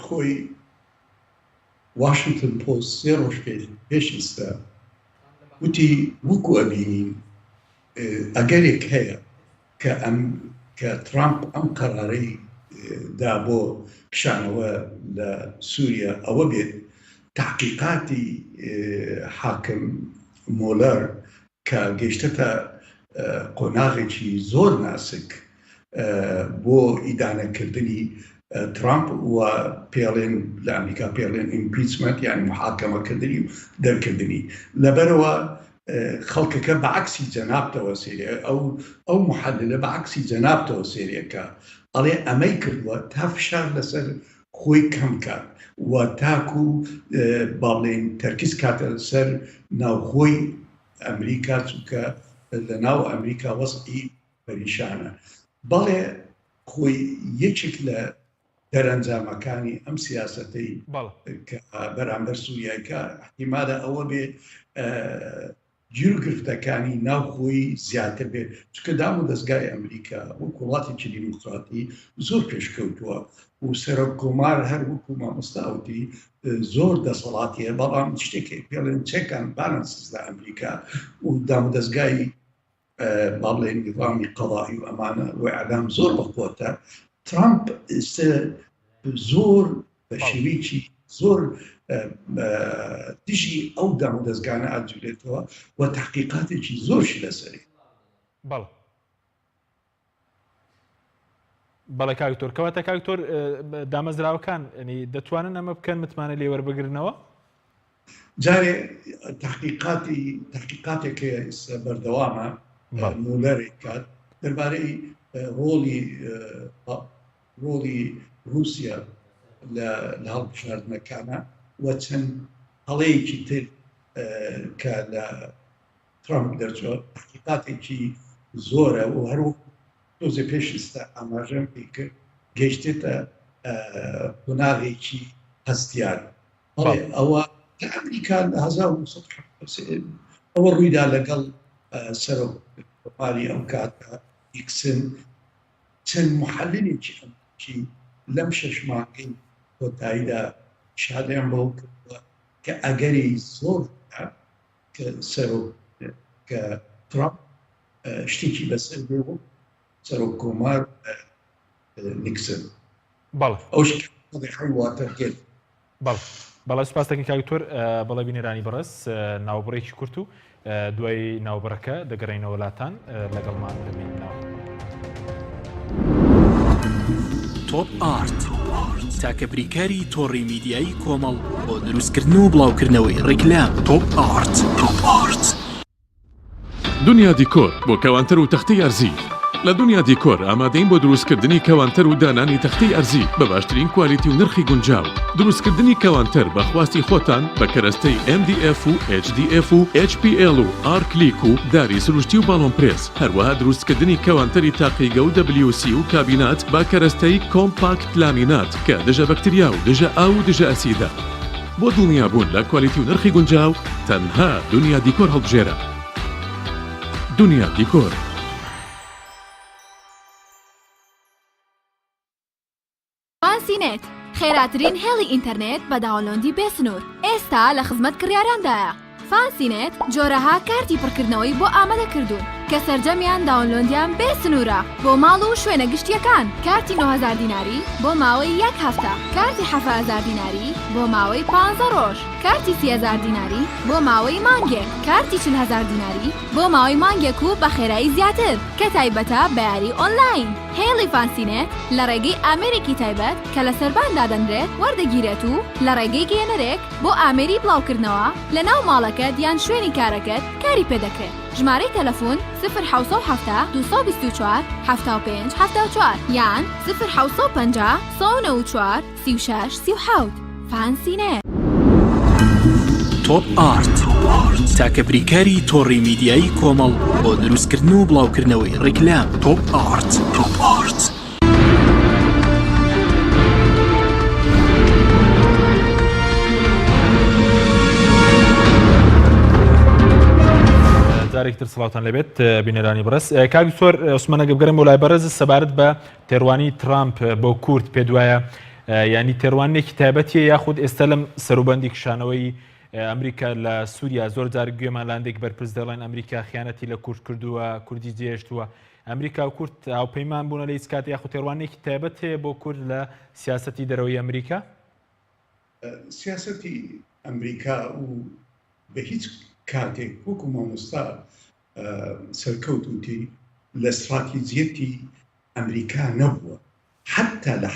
خۆی واشنطن پۆست 3 ڕۆژ پێشیستە وتی وەکو ئەبینین ئەگەرێک هەیە کە ترامپ ئەم قەرارەی دا بۆ پیشانەوە لە سووریا ئەوە بێت تحقیقاتی حاکم مۆلەر کە گەیشتە قۆناغێکی زۆر ناسک بۆ ئیدانەکردنی ترامپ و پێڵێن لە ئەمریکا پێڵێن ئیمپیچمنت یان محاکەمەکردنی و دەرکردنی لەبەرەوە خەڵکەکە بەعکسی جەنابتەوە سێریە ئەو محەللە بەعکسی جەنابتەوە سێریەکە ئەڵێ ئەمەی کردووە تا فشار لەسەر خۆی کەم کات و تاکو با بڵێن تەرکیز کاتە سەر ناوخۆی ئەمریکا چونکە لە ناو ئەمریکا وەزعی پەریشانە بەڵێ خۆی یەکێک لە دەرەنجامەکانی ئەم سیاسەتەی کە بەرامبەر سووریایکە احتیمالە ئەوە بێ گیرگرفتەکانی ناوخۆی زیاتر بێت چکە دام و دەستگای ئەمریکا وەک وڵاتێکی دیموکراتی زۆر پێشکەوتووە و سەرۆکۆمار هەر وەکو مامۆستاوتی زۆر دەسەڵاتیە بەڵام شتێکی پێڵێن چێکان بالانسز لە ئەمریکا و دام و دەستگای با بڵێن نظامی قەڵایی و ئەمانە و ئەعلام زۆر بەخۆتە ترامپ زۆر بە شێوەیەکی زۆر دژی ئەو دام و دەستگانە ئاجولێتەوە و تحقیقاتێکی زۆرشی لەسەری بەڵێ کاکتۆر کەواتە کاکتۆر دامەزراوەکان دەتوانن ئەمە بکەن متمانە لێوەربگرنەوە جارێ تحقیقاتێک بەردەوامە مولەرێک کات دەربارەی ڕۆڵی رووسیا لە هەڵبژاردنەکانە و چەند هەڵەیەکی تر کە لە ترامپ دەرچوە تحقیقاتێکی زۆرە و هەروە تۆزە پێشستا ئاماژەم پێ کرد گەیشتێتە قۆناغێکی هەستیار ئەوە لە ئەمریکا لە 1970 ئەوە ڕوویدا لەگەڵ سەرۆکۆماری ئەو کاتە نیکسن چەند محەللێکی ئەمریکی لەم 6 مانگەی کۆتاییدا شادیان بەو کردووە کە ئەگەری زۆر کە کە ترامپ شتێکی بەسەر بێ و سەرۆکۆمار نیکسن ئەوش واتەرگێت بەڵێ سوپاس دەکەین کاکتۆر بەڵێ بینێرانی بەڕێز ناوبڕێکی کورت و دوای ناوبڕەکە دەگەڕێنەوە وڵاتان لەگەڵمان ببینەوە. تۆپ ئارت تاکە بریکاری تۆڕی میدیایی کۆمەڵ بۆ دروستکردن و بڵاوکردنەوەی ڕیکلام. تۆپ ئارت دنیا دیکۆر بۆ کەوانتەر و تەختەی ئەرزی. لە دنیا دیکۆر ئامادەین بۆ دروستکردنی کەوانتەر و دانانی تەختەی ئەرزی بە باشترین کوالیتی و نرخی گونجاو. دروستکردنی کەوانتەر بە خواستی خۆتان بە کەرەستەی MDF و HDF و HPL و R-Click و داری سروشتی و باڵۆن پرێس. هەروەها دروستکردنی کەوانتەری تاقیگە و WC و کابینات با کەرەستەی کۆمپاکت لامینات کە دژە بەکتریا و دژە ئاو و دژە ئەسیدە. بۆ دڵنیابوون لە کوالیتی و نرخی گونجاو تەنها دنیا دیکۆر هەڵبژێرە. دنیا دیکۆر. فانسینێت خێراترین هێڵی ئینتەرنێت بە داوەلۆندی بێسنوور ئێستا لە خزمەت کڕیارandایە. فانسینێت جۆرەها کارتی پڕکردنەوەی بۆ ئامادە کردوون کە سەرجەمیان داوەلۆندیان بێسنوورە بۆ ماڵ و شوێنە گشتیەکان. کارتی 9000 دیناری بۆ ماوەی 1 هەفتە، کارتی 7000 دیناری بۆ ماوەی 15 ڕۆژ، کارتی 30000 دیناری بۆ ماوەی مانگێک، کارتی 40000 دیناری بۆ ماوەی مانگێک و بە خێرایی زیاتر کە تایبەتە بە یاری ئۆنلاین. هێڵی فانسینێت لە ڕێگەی ئامێرێکی تایبەت کە لە سەرباندا دەنرێت وەردەگیرێت و لە ڕێگەی گێنەرێک بۆ ئامێری بڵاوکردنەوە لە ناو ماڵەکەت یان شوێنی کارەکەت کاری پێدەکرێت. ژمارەی تەلەفۆن 070 224 75 74 یان 050 194 36 37. فانسینێت. تۆپ ئارت تاکە بریکاری تۆڕی میدیایی کۆمەڵ بۆ دروستکردن و بڵاوکردنەوەی ڕیکلام. تۆپ ئارت. جارێکتر سڵاوتان لەبێت بینەرانی بەڕێز. کاکتۆر عوسمانە گەبگەرم بۆ لای بەڕێز سەبارەت بە تێڕوانی ترامپ بۆ کورد پێ دوایە ینی تێڕوانێکی تایبەتیە یاخود ئێستا لەم سەروبەندی کشانەوەی ئەمریکا لە سووریا زۆر جار گوێمان لاندێک بەرپرس دەڵێن ئەمریکا خیانەتی لە کورد کردووە، کوردی جێشتووە. ئەمریکا و کورد هاوپەیمان بوونە لە هیچ کات یاخود تێڕوانێکی تایبەت هەیە بۆ کورد لە سیاسەتی دەرەوەی ئەمریکا؟ سیاسەتی ئەمریکا و بە هیچ کاتێک وەکو مامۆستا سەرکەوتوتی لە استراتیجیەتی ئەمریکا نەبووە. حتا لە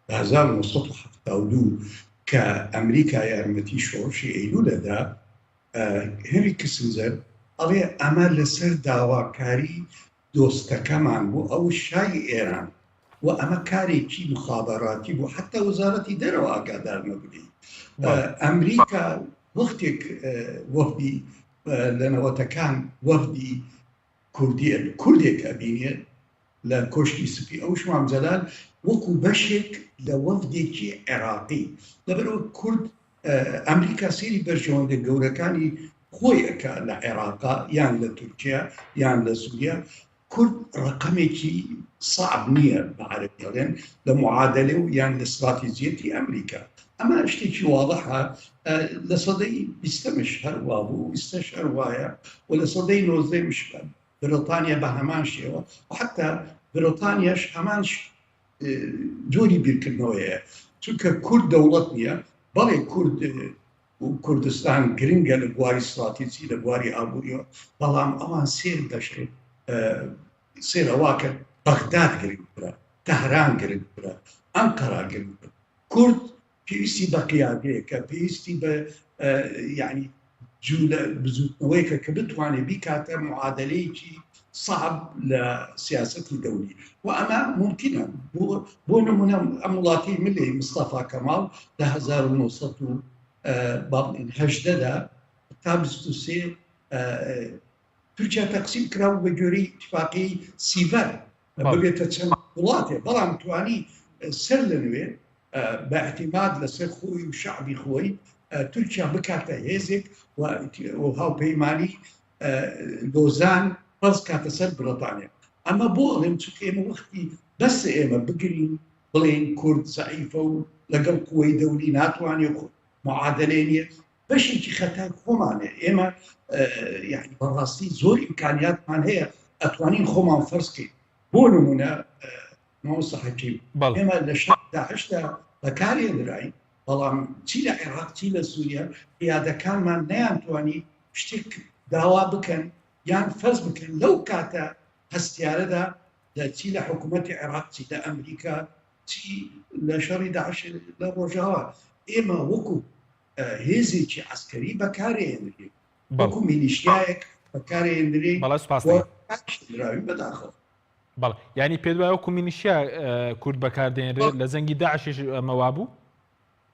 1972 کە ئەمریکا یارمەتی شۆڕشی ئەیلولەدا هێنری کیسنجەر ئەڵێ ئەمە لەسەر داواکاری دۆستەکەمان بوو ئەو شای ئێران و ئەمە کارێکی مخابەڕاتی بوو حتا وەزارەتی دەرەوە ئاگادار نەبووی. ئەمریکا وەختێک وەفدی لە نەوەتەکان وەفدی کوردێک ئەبینێت لە کۆشتی سپی ئەو شمام جەلال وەکو بەشێک لە وەفدێکی عێراقی لەبەرەوە کورد ئەمریکا سێری بەرژەوەندە گەورەکانی خۆی ئەکا لە عێراقا یان لە تورکیا یان لە سووریا. کورد ڕقمێکی صعب نییە بەعربیڵێن لە معادلە و یان لە استراتیجیەتی ئەمریکا. ئەمە شتێکی واضحە لە سەدەی 20ش هەروە بوو 20ش هەروایە و لە سەدەی 19ش بریتانیا بە هەمان شێوە و حتا بریتانیاش هەمان جۆری بیرکردنەوەیە چونکە کورد دەوڵەت نییە بەڵێ کورد و کوردستان گرنگە لە بواری استراتیجی لە بواری ئابووریەوە بەڵام ئەوان سێر دەشێت سێرەواکە بەغداد گرنگترە، تەهران گرنگترە، ئەنقەرا گرنگترە. کورد پێویستی بە قیادەیەکە پێویستی بە یعنی بزوتنەوەیکە کە بتوانێت بیکاتە معادلەیەکی صعب لە سیاسەتی دەولی و ئەمە ممکنە. بۆ نمونە ئەم وڵاتی ملی مستەفا کەماڵ لە 1980دا تا 23 تورکیا تەقسیم کراوە بە گوێرەی اتفاقی سیڤەر ببێتە چەند وڵاتێ بەڵام توانی سەر لەنوێ بە اعتیماد لەسەر خۆی و شعبی خۆی تورکیا بکاتە هێزێک و هاوپەیمانی دۆزان بەس کاتە سەر بریتانیا. ئەمە بۆ ئەڵێم چونکە ئێمە وەختی بەس ئێمە بگرین بڵێن کورد زەعیفە و لەگەڵ قووەی دەولی ناتوانێت معادلێ نیە بەشێکی خەتای خۆمانێ. ئێمە یعنی بەڕاستی زۆر ئیمکانیاتمان هەیە ئەتوانین خۆمان فەرزکەین. بۆ نمونە مامۆستا حەکیم ئێمە لە شەڕ داعشدا بەکارهێنراین بەڵام چی لە عێراق چی لە سووریا قیادەکانمان نەیانتوانی شتێک داوا بکەن یان فەرز بکەن لەو کاتە هەستیارەدا چی لە حکوومەتی عێراق چی لە ئەمریکا چی لە شەڕی داعش لە ڕۆژاوە. ئێمە وەکو هێزێکی عەسکەری بەکارهێنرێ وەکو میلیشیایەک بەکارهێنرێ دراوی بەداخەوە. بەڵێ ینی پێ دوای وەکو میلیشیا کورد بەکاردێنرێت لە زەنگی داعشش ئەمەوا بوو؟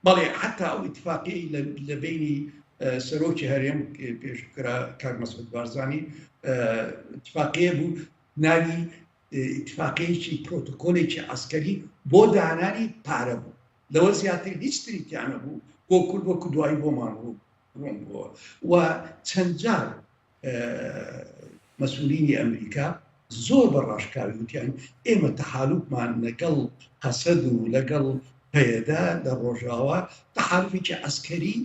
بەڵێ حتا ئەو ئیتفاقی لە بینی سەرۆکی هەرێم پێشکرا کاک مەسعود بارزانی اتفاقیە بوو ناوی اتفاقیەکی پرۆتۆکۆلێکی عەسکەری بۆ دانانی پارە بوو. لەوە زیاتر هیچ تریتیانە بوو بۆ کورد وەکو دوایی بۆمان بوو بووە و چەند جار مەسئولینی ئەمریکا زۆر بەڕاشکاوی وتیان ئێمە تەحالوفمان لەگەڵ هەسەد و لەگەڵ پەیەدا لە ڕۆژاوە تەحالوفێکی عەسکەری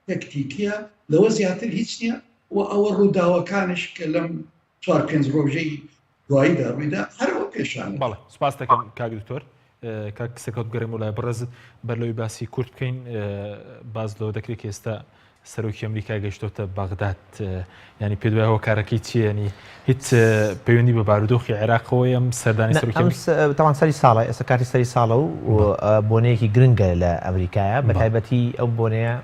تەکتیکیە لەوە زیاتر هیچ نییە و ئەوە ڕووداوەکانش کە لەم 4-5 ڕۆژەی دواییدا ڕوویدا هەرەوە پێشان. بەڵێ سوپاس دەکەم کاک دکتۆر. کاک سەرکەوت بگەڕێم وڵای بەڕێزت بەرلەوەی باسی کورد بکەین. باز لەوە دەکرێت کە ئێستا سەرۆکی ئەمریکا گەیشتۆتە بەغداد ینی پێ دوای هۆکارەکەی چیە ینی هیچ پەیوەندی بە بارودۆخی عێراقەوە ئەم سەردانی تاوان سەری ساڵە ئێستا کاتی سەری ساڵە و بۆنەیەکی گرنگە لە ئەمریکایە بە تایبەتی ئەو بۆنەیە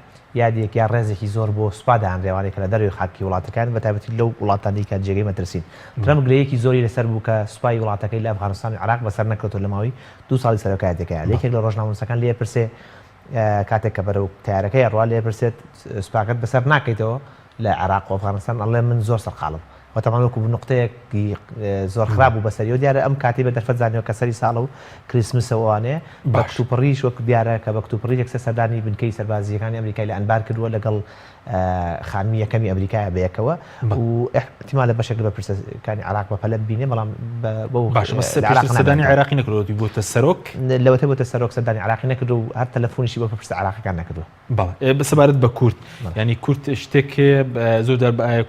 یادێک یا ڕێزێکی زۆر بۆ سوپادان ڕێوانێکە لە دەروی خاکی وڵاتەکان بە تایبەتی لەو وڵاتانی کە جێگەی مەترسین. ترەمپ گلەیەکی زۆری لەسەر بوو کە سوپای وڵاتەکەی لە ئەفغانستان عێراق بەسەر نەکەوتۆ لە ماوەی 2 ساڵی سەرۆکایەتەکەیە. یەکێک لە ڕۆژنامەنووسەکان لێ پرسێ کاتێک کە بەرەو تیارەکەی ڕوا لێ پرسێت سوپاکەت بەسەر ناکەیتەوە لە عێراق و ئەفغانستان ئەڵێ من زۆر سەرقاڵم وتەمانوەکو نقطەیەکی زۆر خراپ و بەسەری و دیارە ئەم کاتی بە دەرفەتزانیەوە کە سەری ساڵە و کریسمسەوەوانێ بەکتوپڕیش وەک دیارە کە بەکتوپڕی یەکسە سەردانی بنکەی سەربازیەکانی ئەمریکای لە ئەنبار کردووە لەگەڵ خانمی یەکەمی ئەمریکایە بەیەکەوە و احتیمالە بەشێک لە بەرپرسەکانی عراق بە پەلە بینێ بەڵام سەردانی عێراقی نەکردوەتی بۆتە سەرۆک لەوەتە بۆتە سەرۆک سەردانی عراقی نەکردو و هەر تەلەفۆنیشی بۆ بەرپرسە عراقیەکان نەکردو. بەڵێ بەسەبارەت بە کورد ینی کورد شتێکێ زۆر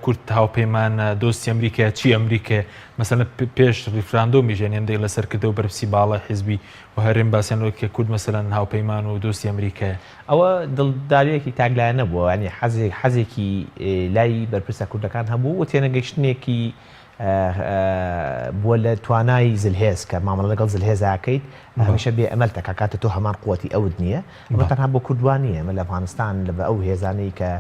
کورد هاوپەیمان دۆستی ئەمریکا چی ئەمریکا مەسەلەن پێش ریفراندۆمی ژێنێندەی لەسەر کردەوە بەرپرسی باڵای حیزبی و هەرێم باسییانەوە کە کورد مەسەلەن هاوپەیمان و دۆستی ئەمریکایە ئەوە دڵداریەکی تاگلایە نەبووە ینی حەزێکی لای بەرپرسە کوردەکان هەبوو و تێنەگەیشتنێکی بووە لە توانای زلهێز کە مامەڵە لەگەڵ زلهێزاکەیت هەمیشە بێ ئەمەلتە کاکاتە تۆ هەمان قوتی ئەوت نییە ئەمە تەنها بۆ کوردوانیە ئەمە لە ئەفغانستان لە بە ئەو هێزانەی کە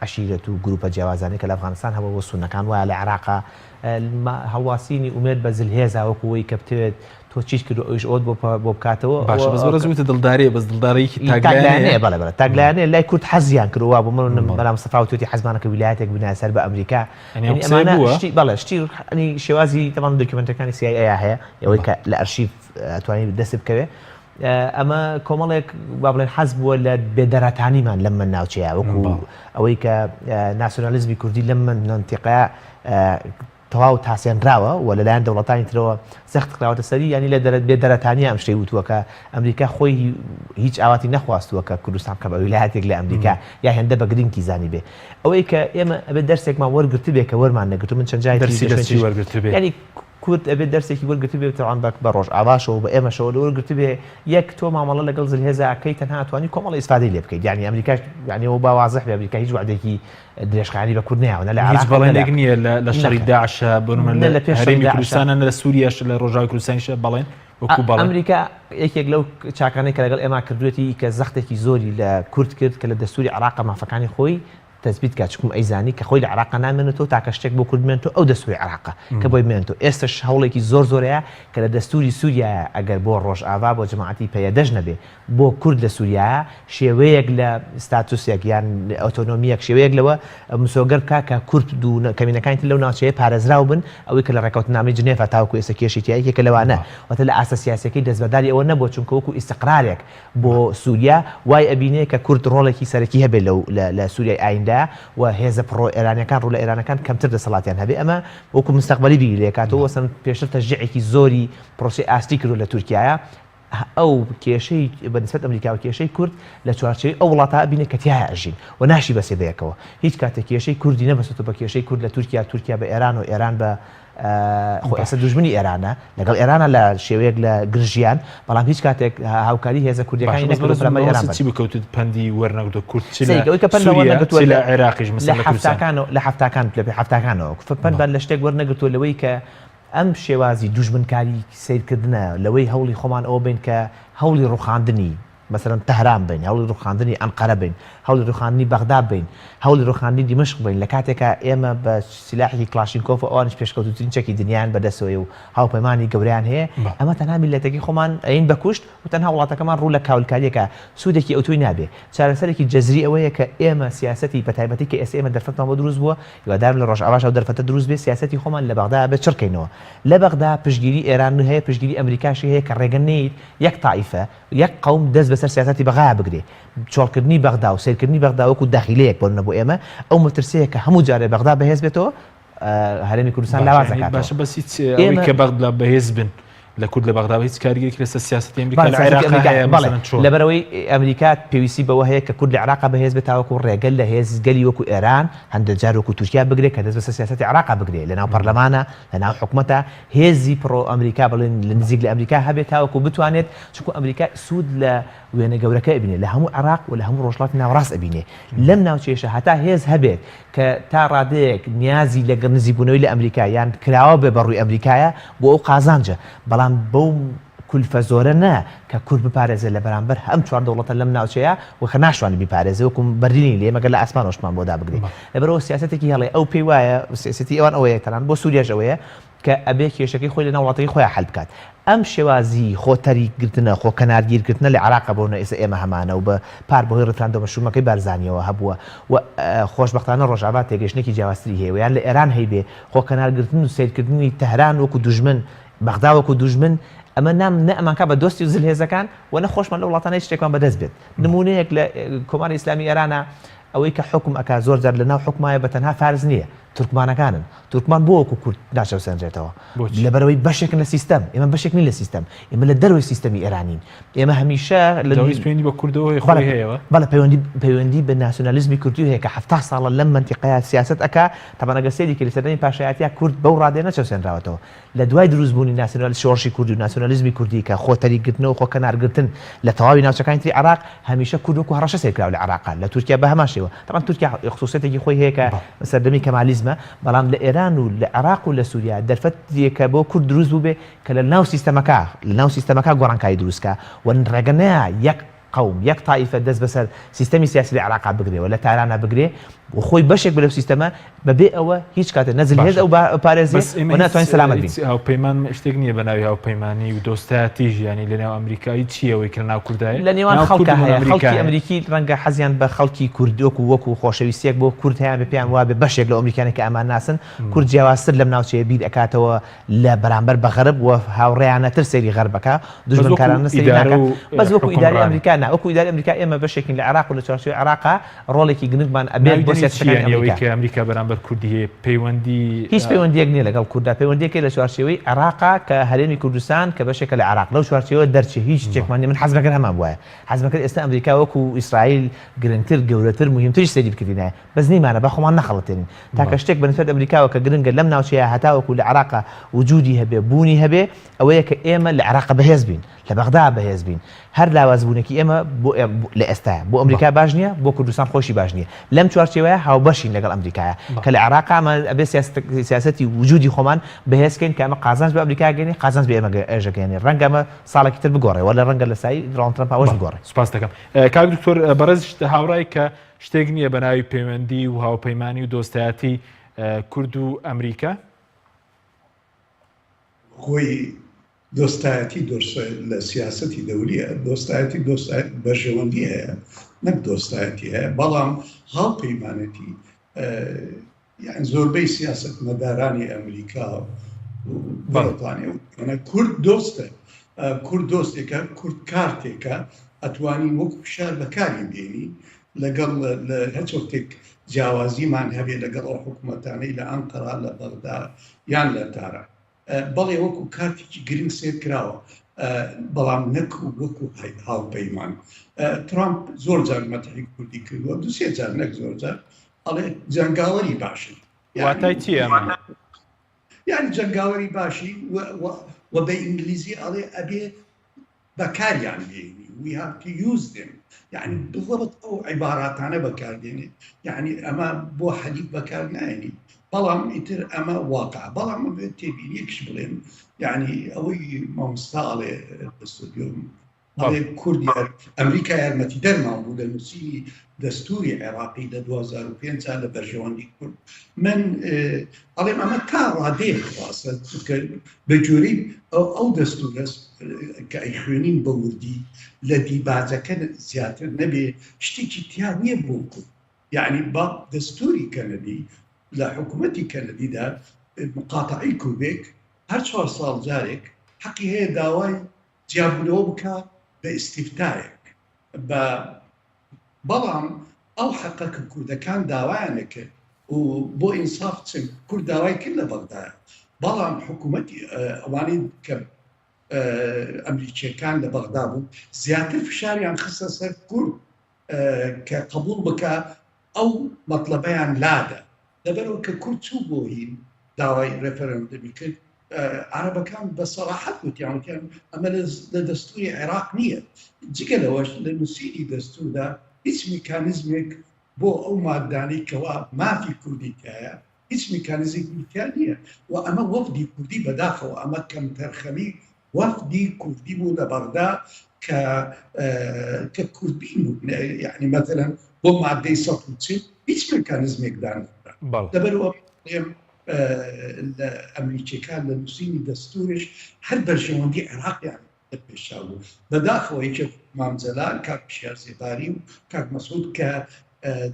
عشیرەت و گروپە جیاوازانەی کە لە ئەفغانستان هەبوو بۆ سونەکان وایە لە عێراقا هەڵواسینی ئومێد بە زلهێزا وەکوەوەی کە بتوێت تۆ چیش کرد ئەوش ئەوت بۆ بکاتەوە باش بەس بەڕزوتە دڵداری بەس دڵدارەیەکی تاگلایانەیە بەڵێ تاگلایانەیە لای کورد حەزیان کردووە بۆ من بەڵام سەفا و توێتی حەزمانەکە ویلایەتێک بنایە سەر بە ئەمریکا بەڵێ شتی شێوازی تەمان دۆکیومنتەکانی CIA هەیە ئەوەی کە لە ئەرشیف ئەتوانی دەست بکەوێ ئەمە کۆمەڵێک با بڵێن حەز بووە لە بێدەرەتانیمان لەم من ناوچەیە وەکو ئەوەی کە ناسیۆنالیزمی کوردی لەم من منتیقەیە تەواو تاسێنراوە و لەلایەن دەوڵەتانی ترەوە سەخت کراوەتە سەری ینی لە بێدەرەتانی ئەم شتەی وتووە کە ئەمریکا خۆی هیچ ئاواتی نەخواستووە کە کوردستان کە بە ویلایەتێک لە ئەمریکا یا هێندە بە گرنگی زانی بێ ئەوەی کە ئێمە ئەبێت دەرسێکمان وەرگرت بێ کە وەرمان نەگرت من چەند جای وەرگرت بێ ینی کورد ئەبێت دەرسێکی وەرگرت بێ تەوان بە ڕۆژ ئاواشەوە بە ئێمەشەوە لە وەرگرت بێ یەک تۆ مامەڵە لەگەڵ زلهێزاکەی تەنها توانی کۆمەڵی ئیسفادەی لێ بکەیت ینی ئەمریکاش یانیەوە با وازح بێ ئەمریکا هیچ وعدێکی درێژخانی بە کورد نەیەوە لە هیچ بەڵێنێک نییە لە شەڕی داعش بنمە لە هەرێمی کوردستانە لە سووریاش لە ڕۆژاوی کوردستانیش بەڵێن وەکو بەڵێن ئەمریکا یەکێک لەو چاکانەی کە لەگەڵ ئێمە کردوێتی کە زەختێکی زۆری لە کورد کرد کە لە دەستوری عێراق مافەکانی خۆی تەثبیت کات چکم ئەیزانی کە خۆی لە عێراق نامێنێتەوە تاکە شتێک بۆ کورد بمێنێتەوە ئەو دەستوری عێراقە کە بۆی بمێنێتەوە ئێستش هەوڵێکی زۆرەیە کە لە دەستوری سووریایە ئەگەر بۆ ڕۆژئاوا بۆ جەماعەتی پەیەدەژ نەبێ بۆ کورد لە سووریایە شێوەیەک لە ستاتوسێک یان ئۆتۆنۆمیەک شێوەیەک لەوە مسۆگەر بکا کە کورد دوو کەمینەکانی لەو ناوچەیە پارێزراو بن ئەوەی کە لە ڕێکەوتنامەی جنێڤ تاوەکو ئێستا کێشی تایەکێکە لەوانە واتە لە ئاسە سیاسەکەی دەستبەرداری ئەوە نەبووە چونکە وەکو ئیستقرارێک بۆ سووریا وای ئەبینێ کە کورد ڕۆڵێکی سەرەکی هەبێت لە سووریای ئایندا و هێزە پڕۆ ئێرانیەکان ڕوو لە ئێرانەکان کەمتر دەسەڵاتیان هەبێ ئەمە وەکو مستەقبەلی بیرێکاتەوە وەسن پێشتر تەشجیعێکی زۆری پرۆسی ئاستی کردو لە تورکیایە ئەو کێشەی بەنسبەت ئەمریکا و کێشەی کورد لە چوارچەوەی ئەو وڵاتە بینێ کە تیایە ئەژین و ناشی بەسێ بەیەکەوە هیچ کاتێک کێشەی کوردی نەبەستێتەوە بە کێشەی کورد لە تورکیا بە ئێران و ئێران بە خۆ ئێستا دوژمنی ئێرانە لەگەڵ ئێرانە لە شێوەیەک لە گرژیان بەڵام هیچ کاتێک هاوکاری هێزە کوردیەکانی نەکردو چی بکەوتت پەندی وەرنەگرتو کورد لە عێراقیش لە هەفتاکانەوە پەند لە شتێک وەرنەگرتووە لەوەی کە ئەم شێوازی دوژمنکاری سیرکردنە لەوەی هەوڵی خۆمان ئەوە بین کە هەوڵی ڕوخاندنی مثلا تهران بین هەوڵی ڕوخاندنی ئەنقەرە بین هەوڵی ڕوخاندنی بەغدا بین هەوڵی ڕوخاندنی دیمەشق بین لە کاتێکە ئێمە بە سلاحی کلاشینکۆف ئەوانش پێشکەوتوترین چەکی دنیایان بەدەستەوەی و هاوپەیمانی گەوریان هەیە ئەمە تەنها میلەتێکی خۆمان ئەین بەکوشت و تەنها وڵاتەکەمان ڕوو لە کاولکاریەکە سوودێکی ئەوتوی نابێ چارەسەرێکی جەزری ئەوەیە کە ئێمە سیاسەتی بەتایبەتی کە ئێمە دەرفەتمان بۆ دروست بووە یوادار لە ڕۆژئاواش ئەو دەرفەتە دروست بێ سیاسەتی خۆمان لە بەغدا بە چڕکەینەوە لە بەغدا پشگیری ئێران هەیە پشگیری ئەمریکاشی هەیە کە ڕێگە نەیت یەک تائیفە یەک قەوم دەست بەسەر سیاسەتی بەغا بگرێ چۆڵکردنی بەغدا و سیرکردنی بەغدا وەکو داخیلەیەک بۆ نەبوو ئێمە ئەو مترسەیە کە هەموو جارێ بەغدا بەهێز بێتەوە هەرێمی کوردستان لاواز دەکاتەوە باشە بەسی ئەوەی کە بەغدا بەهێز بن لە کورد لە بەغدا هیچ کارگیرێکی لەسەر سیاسەتی ئەمریکا لە عێراق لەبەرەوەی ئەمریکا پێویستی بەوە هەیە کە کورد لە عێراق بەهێز بێت تاوەکو ڕێگەل لە هێزگەلی وەکو ئێران هەندێک جار وەکو تورکیا بگرێت کە دەست بەسەر سیاسەتی عێراق بگرێت لەناو پەرلەمانە لەناو حکوومەتە هێزی پڕۆ ئەمریکا بڵێن لە نزیک لە ئەمریکا هەبێت تاوەکو بتوانێت چونکە ئەمریکا سوود لە وێنە گەورەکە ئەبینێ لە هەموو عێراق و لە هەموو ڕۆژهەڵاتی ناوەڕاست ئەبینێ لەم ناوچێشە هەتا هێز هەبێت کە تا ڕادەیەک نیازی لە نزیکبوونەوەی لە ئەمریکا یان کراوە بێ بەڕووی ئەمریکایە بۆ ئەو قازانجە بەڵام بەو کولفە زۆرە نە کە کورد بپارێزێت لە بەرامبەر ئەم چوار دەوڵەتە لەم ناوچەیە و کە ناشوانێت بیپارێزێ وەکو بەرینی لێ مەگەر لە ئاسمانەوەشمان بۆ دابگرێت لەبەرەوە سیاسەتێکی هەڵێ ئەو پێی وایە سیاسەتی ئەوان ئەوەیە تەنان بۆ سووریاش ئەوەیە کە ئەبێ کێشەکەی خۆی لە ناوڵاتەکەی خۆیان حەل بکات. ئەم شێوازی خۆتەریگرتنە خۆ کەنارگیرکردنە لە عێراق بۆنە ئێستا ئێمە هەمانە و بە پار بەهۆی ڕێکخراندنەوە بەشومەکەی بارزانیەوە هەبووە و خۆشبەختانە ڕۆژاوا تێگەشتێکی جیاوازتری هەیە و یان لە ئێران هەیبێ خۆ کەنارگرتن و سیرکردنی تەهران وەکو دوژمن بەغدا وەکو دوژمن ئەمە نام نە ئەمانکە بە دۆستی و زلهێزەکان و نەخۆشمان لە وڵاتانەی شتێکمان بەدەست بێت. نمونەیەک لە کۆماری ئیسلامی ئێرانە ئەوەی کە حکم ئەکا زۆر جار لە ناو حکومایە بە تەنها فارز نییە تورکمانەکانن تورکمان بۆ وەکو کورد ناچەوسێنرێتەوە لەبەرەوەی بەشێکن لە سیستەم ئێمە بەشێک نین لە سیستەم ئێمە لە دەروی سیستەمی ئێرانین ئێمە هەمیشە پەیوەندی بە کوردەوەی خۆی هەیەەوە بەڵێ پەیوەندی بە ناسیۆنالیزمی کوردی هەیە کە 70 ساڵە لەم منتیقەیە سیاست ئەکا تەبەنەگە سێری کە لە سەردەمی پاشایەتیا کورد بەو ڕادێ نەچەوسێنراوەتەوە لە دوای دروستبوونی ناسیۆنال شۆڕشی کوردی و ناسیۆنالیزمی کوردی کە خۆتەریگرتنەوە خۆ کەنارگرتن لە تەواوی ناوچەکانی تری عێراق هەمیشە کورد وەکو هەڕەشە سێرکراوە لە عێراق لە تورکیا بە هەمان شێوە تەبەن تورکیا خصوصیتێکی خۆی هەیە کە سەردەمی کەمالیزمە بەڵام لە ئێران و لە عێراق و لە سووریا دەرفەتێکە بۆ کورد دروست بوو بێ کە لە ناو سیستەمەکە گۆڕانکاری دروستکە و ڕێگەنەیە یەک قوم یەک تایفە دەست بەسەر سیستەمی سیاسی لە عێراق بگرێەوە لە تارانە بگرێ و خۆی بەشێک بە لەو سیستەمە بەبێ ئەوە هیچ کاتە نەزلهێز ئەو پارێزی و ناتوانین سەلامەت بین. هاوپەیمان شتێک نییە بە ناوی هاوپەیمانی و دۆستایەتی ژیانی لە ناو ئەمریکایی چیەوەی کە ناو کوردای لە نێوان خەڵکە هەیە خەڵکی ئەمریکی ڕەنگە حەزیان بە خەڵکی کوردۆک و وەکو خۆشەویستێک بۆ کورد هەیە بە پێیان وابێ بەشێک لە ئەمریکانێک کە ئەمان ناسن کورد جیاوازتر لەم ناوچەیە بیر ئەکاتەوە لە بەرامبەر بە غەرب و هاوڕێیانەتر سەیری غەربەکە دوژمنکارانە سەیری ناکات بەس وەکو ئیداری ئەمریکا نا وەکو ئیداری ئەمریکا ئێمە بەشێکین لە عێراق و لە چوارچێوەی عێراقا ڕۆڵێکی گرنگمان ئەبێت بۆ سیاسەتەکانی کە ئەمریکا بەرامبەر کوردی هەیە پەیوەندی هیچ پەیوەندیەک نییە لەگەڵ کووردا پەیوەندیەکەی لە چوارچێوەی عێراقا کە هەرێمی کوردستان کە بەشێکە لە عێراق لەو چوارچێوە دەرچێ هیچ شتێکمان من حەزمەکەر هەمان وایە حەزمەکەر ئێستا ئەمریکا وەکو ئیسرائیل گرنگتر گەورەتر مهمتریش سەیری بکردینایە بەس نیمانە بە خۆمان نەخەڵەتێنین تاکە شتێک بەنسبەت ئەمریکاوە کە گرنگە لەم ناوچەیە هەتاوەکو لە عێراقا وجودی هەبێ بوونی هەبێ ئەوەیە کە ئێمە لە عێراق بەهێز بین لە بەغدا بەهێز بین هەر لاوازبوونێکی ئێمە لە ئێستاە بۆ ئەمریکا باش نییە بۆ کوردستان خۆشی باش نییە لەم چوارچێوەیە هاوبەشین لەگەڵ ئەمریکایە کە لە عێراق ئەبێ سیاسەتی وجودی خۆمان بەهێزکەین کە ئەمە قازانج بە ئەمریکا گەێنی قازانج بە ئێمە ئێژەگەێنی ڕەنگە ئەمە ساڵێکی تر بگۆڕێ ولا ڕەنگە لە سای دۆناڵد ترامپ ئەوەش بگۆڕێ. سوپاس دەکەم کاک دکتۆر بەڕێز هاوڕای کە شتێک نییە بە ناوی پەیوەندی و هاوپەیمانی و دۆستایەتی کورد و ئەمریکا خۆی دۆستایەتی لە سیاسەتی دەوریە دۆستایەتی بەرژەوەندی هەیە نەک دۆستایەتی هەیە بەڵام هاوپەیمانەتی یان زۆربەی سیاست مەدارانی ئەمریکا بەڵتانێ کورد دۆستە کورد دۆستێکە کورد کارتێکە ئەتوانی وەک فشار بەکاری بێنی لەگەڵ هەچ وەختێک جیاوازیمان هەبێ لەگەڵ ئەو حکوومەتانەی لە ئەنقەرا لە بەغدا یان لە تارە بەڵێ وەکو کارتێکی گرنگ سێر کراوە بەڵام نەک وەکو هاوپەیمان ترامپ زۆر جار مەتحی کوردی کردووە دوسێ جار نەک زۆر جار ئەڵێ جەنگاوەری باشن واتای چیە ئەمە یعنی جەنگاوەری باشی و بە ئینگلیزی ئەڵێ ئەبێ بەکاریان بێنی we have to use them يعني بالضبط ئەو عیباراتانە بەکاردێنێ یعنی ئەمە بۆ حەلیف بەکار نایێنی بەڵام ئیتر ئەمە واقع بەڵام تێبین یەکش بڵێن یعنی ئەوەی مامۆستا ئەڵێ ئەڵێ کورد ئەمریکا یارمەتی دەرمان بوو لە نووسینی دەستوری عێراقی لە 2005 لە بەرژەوەندی کورد من ئەڵێم ئەمە تا ڕادەیەک ڕاستە بە جۆرەی ئەو دەستورە کە ئەی خوێنین بە وردی لە دیباجەکە زیاتر نەبێ شتێکی تیا نییە بۆ کورد یعنی با دەستوری کەنەدی لە حکوومەتی کەنەدیدا مقاتعی کوبێک هەر 4 ساڵ جارێک حەقی هەیە داوای جیاببوونەوە بکات بە ئیستیفتایەک بەڵام ئەو حەقە کە کوردەکان داوایانە کرد و بۆ ئینساف چن کورد داوای کرد لە بەغدایە بەڵام حکوومەتی ئەوانەی کە ئەمریکیەکان لە بەغدا بوو زیاتر فشاریان خستە سەر کورد کە قبول بکە ئەو مەطلبەیان لادە لەبەرەوە کە کورد چوو بۆ هین داوای ڕێفەرەندەمی کرد عربەکان بە سەراحەت وتیان ئەمە لە دەستوری عێراق نییە جگە لەوەش لە نووسینی دەستوردا هیچ میکانیزمێک بۆ ئەو مادانەی کەوا مافی کوردی تایە هیچ میکانیزێکی تیا نییە و ئەمە وەفدی کوردی بەداخەوە ئەمە کەم تەرخەمی وەفدی کوردی بوو لە بەغدا کە کوردبین یعنی مەتەلەن بۆ مادەی 130 هیچ میکانیزمێک دانرا لەبەرەوە لە ئەمریکیەکان لە نووسینی دەستورش هەر بەرژەوەندی عێراقیان پێشا بوو بەداخەوە یەکێ مامجەلال کاک پشیار زێباری و کاک مەسعود کە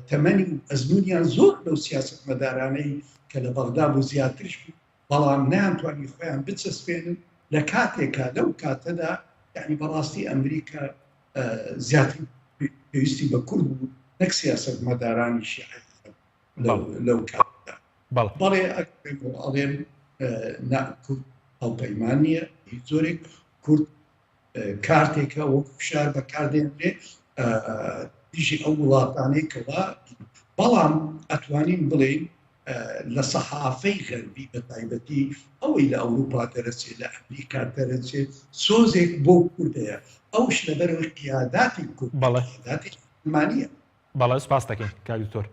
تەمەنی و ئەزمونیان زۆر لەو سیاسەتمەدارانەی کە لە بەغدا بوو زیاترش بوو بەڵام نەیانتوانی خۆیان بچەسپێنن لە کاتێکا لەو کاتەدا یعنی بەڕاستی ئەمریکا زیاتر پێویستی بە کورد بوو نەک سیاسەتمەدارانی شیعە لەو کاتدا بەڵێ ئەڵێن کورد هەڵپەیمان نییە هیچ زۆرێک کورد کارتێکە وەک فشار بەکاردێنرێ دیژی ئەو وڵاتانێکەوە بەڵام ئەتوانین بڵێن لە سەحافەی غەربی بە تایبەتی ئەوەی لە ئەوروپا دەرەچێت لە ئەمریکا دەرەچێت سۆزێک بۆ کوردەیە ئەوش لەبەرەوەی قیاداتی کورد قیاداتی ئەلمانیە. بەڵێ سپاس دەکەین کاک دکتۆر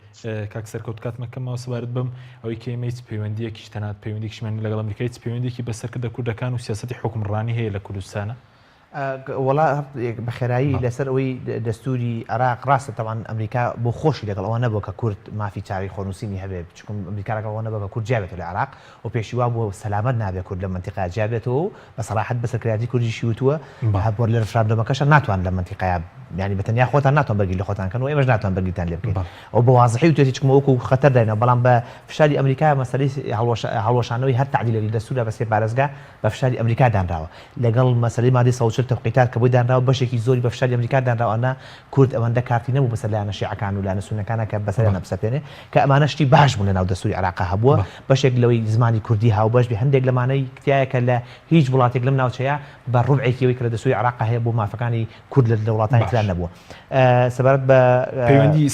کاک سەرکەوت کاتمەکەمەوە سوارت بم ئەوەی کێمەی پەیوەندیەکیش تەنات پەیوەندێکیشمان لەگەڵ ئەمریکای پەیوەندێکی بەسەرکردە کوردەکان و سیاسەتی حکومڕانی هەیە لە کوردستانە وڵا بەخێرایی لەسەر ئەوەی دەستوری عراق ڕاستە تەوان ئەمریکا بۆ خۆشی لەگەڵ ئەوە نەبوو کە کورد مافی چاری خۆنووسینی هەبێت چکم ئەمریکاەوە نەبە کورد جیابێت لە عراق و پێشیوا بووە سەلامەت نابێت کورد لە منتیقا جیابێتەوە بە سەراحەت بەسەرکردی کوردیشی وتووە هەبووە لە ڕفراندۆمەکەشە ناتوان لە منتیقایا ینی بەتەنیا خۆتان ناتوان بەرگی لە خۆتان کەن و ئێمەش ناتوان بەرگیتان لێ بکەین ئەو بە وازحی و توێتی چکمەوەکو خەتەر داینەوە بەڵام بە فشاری ئەمریکا مەسەلەی هەڵوەشانەوەی هەر تعدیل لە دەستورە بەسێ پارێزگا بە فشاری ئەمریکا دانراوە لەگەڵ مەسەلەی مادەی 140 تەوقیتات کە بۆی دانراوە بەشێکی زۆری بە فشاری ئەمریکا دانراوانە کورد ئەوەندە کارتی نەبوو بەسەر لایەنە شیعەکان و لایەنە سوننەکانە کە بەسەریان نەبسەپێنێ کە ئەمانە شتی باش بوون لەناو دەستوری عراقا هەبووە بەشێک لەوەی زمانی کوردی هاوبەش بێ هەندێک لەمانەی کتایەکە لە هیچ وڵاتێک لەم ناوچەیە بە ڕوبعێکیەوەی کە لە دەستوری عراقا هەیە بۆ مافەکانی کورد لە وڵاتانی تران نەبووە سەبارەت بە پەیوەندی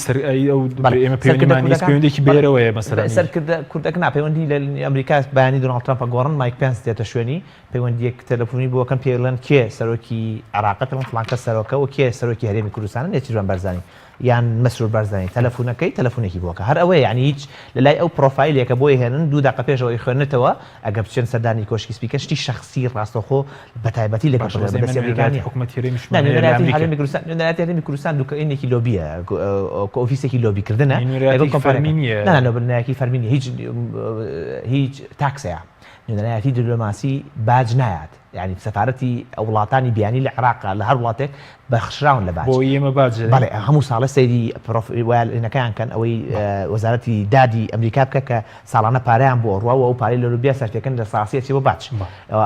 ئەو ئێمە پەیوەندیمان پەیوەندێکی بێرەوەیە مەسەلا سەرکردە کوردەکە پەیوەندی لە ئەمریکا بەیانی دۆناڵد ترامپ گۆڕن مایک پێنس دێتە شوێنی پەیوەندیەک تەلەفۆنی بۆکەن پێڵەن کێ سەرۆکی عراق پێڵەن فڵانکە سەرۆکە و کێ سەرۆکی هەرێمی کوردستانە نێچیروان بەرزانی یان مەسرور بەرزانی تەلەفۆنەکەی تەلەفۆنێکی بووکە هەر ئەوەیە یعنی هیچ لەلای ئەو پرۆفایلێکە بۆی هێنن 2 دقیقە پێشەوەی خوێنێتەوە ئەگەر بچێن سەردانی کۆشکی سپیکەر شتی شخصی ڕاستەخۆ بە تایبەتی لەگەڵ بەدەستی ئەمریکانی حکوومەت هەرێمی هەرێمی کوردستان دوکەینێکی لۆبیە ئۆفیسێکی لۆبیکردنە نەبنایەکی فەرمینی هیچ تاکسەیە نوێنەرایەتی دیپلۆماسی باج نایات یعنی سەفارەتی وڵاتانی بیانی لە عێراقا لە هەر وڵاتێک بەخشراون لە باج بۆ ئێمە باج بەڵێ هەموو ساڵە سەیری پرۆفایلەکەیان کەن ئەوەی وەزارەتی دادی ئەمریکا بکە کە ساڵانە پارەیان بۆ ڕواوە و پارەی لە لوبیا سەرفەکەن لە ساسیەتی بۆ باج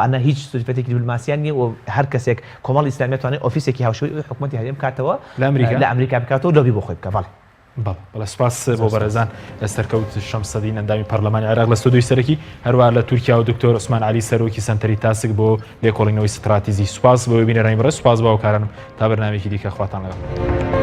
ئەنە هیچ سوودپەتێکی دیپلۆماسیان نیە و هەر کەسێک کۆمەڵی ئیسلامی توانێت ئۆفیسێکی هاوشێوەی حکوومەتی هەرێم بکاتەوە لە ئەمریکا بکاتەوە لۆبی بۆ خۆی بکە بەڵێ بەڵێ سپاس بۆ بەڕێزان لە سەرکەوت شەمسەدین ئەندامی پەرلەمانی عێراق لە ستودیۆی سەرەکی هەروە لە تورکیا و دکتۆر عوسمان عەلی سەرۆکی سەنتەری تاسک بۆ لێکۆڵینەوەی ستراتیزی سوپاس بۆ بینەرانی بەڕێز سوپاس بۆ هاوکارانم تا بەرنامێکی دیکە خواتان لەگەڵ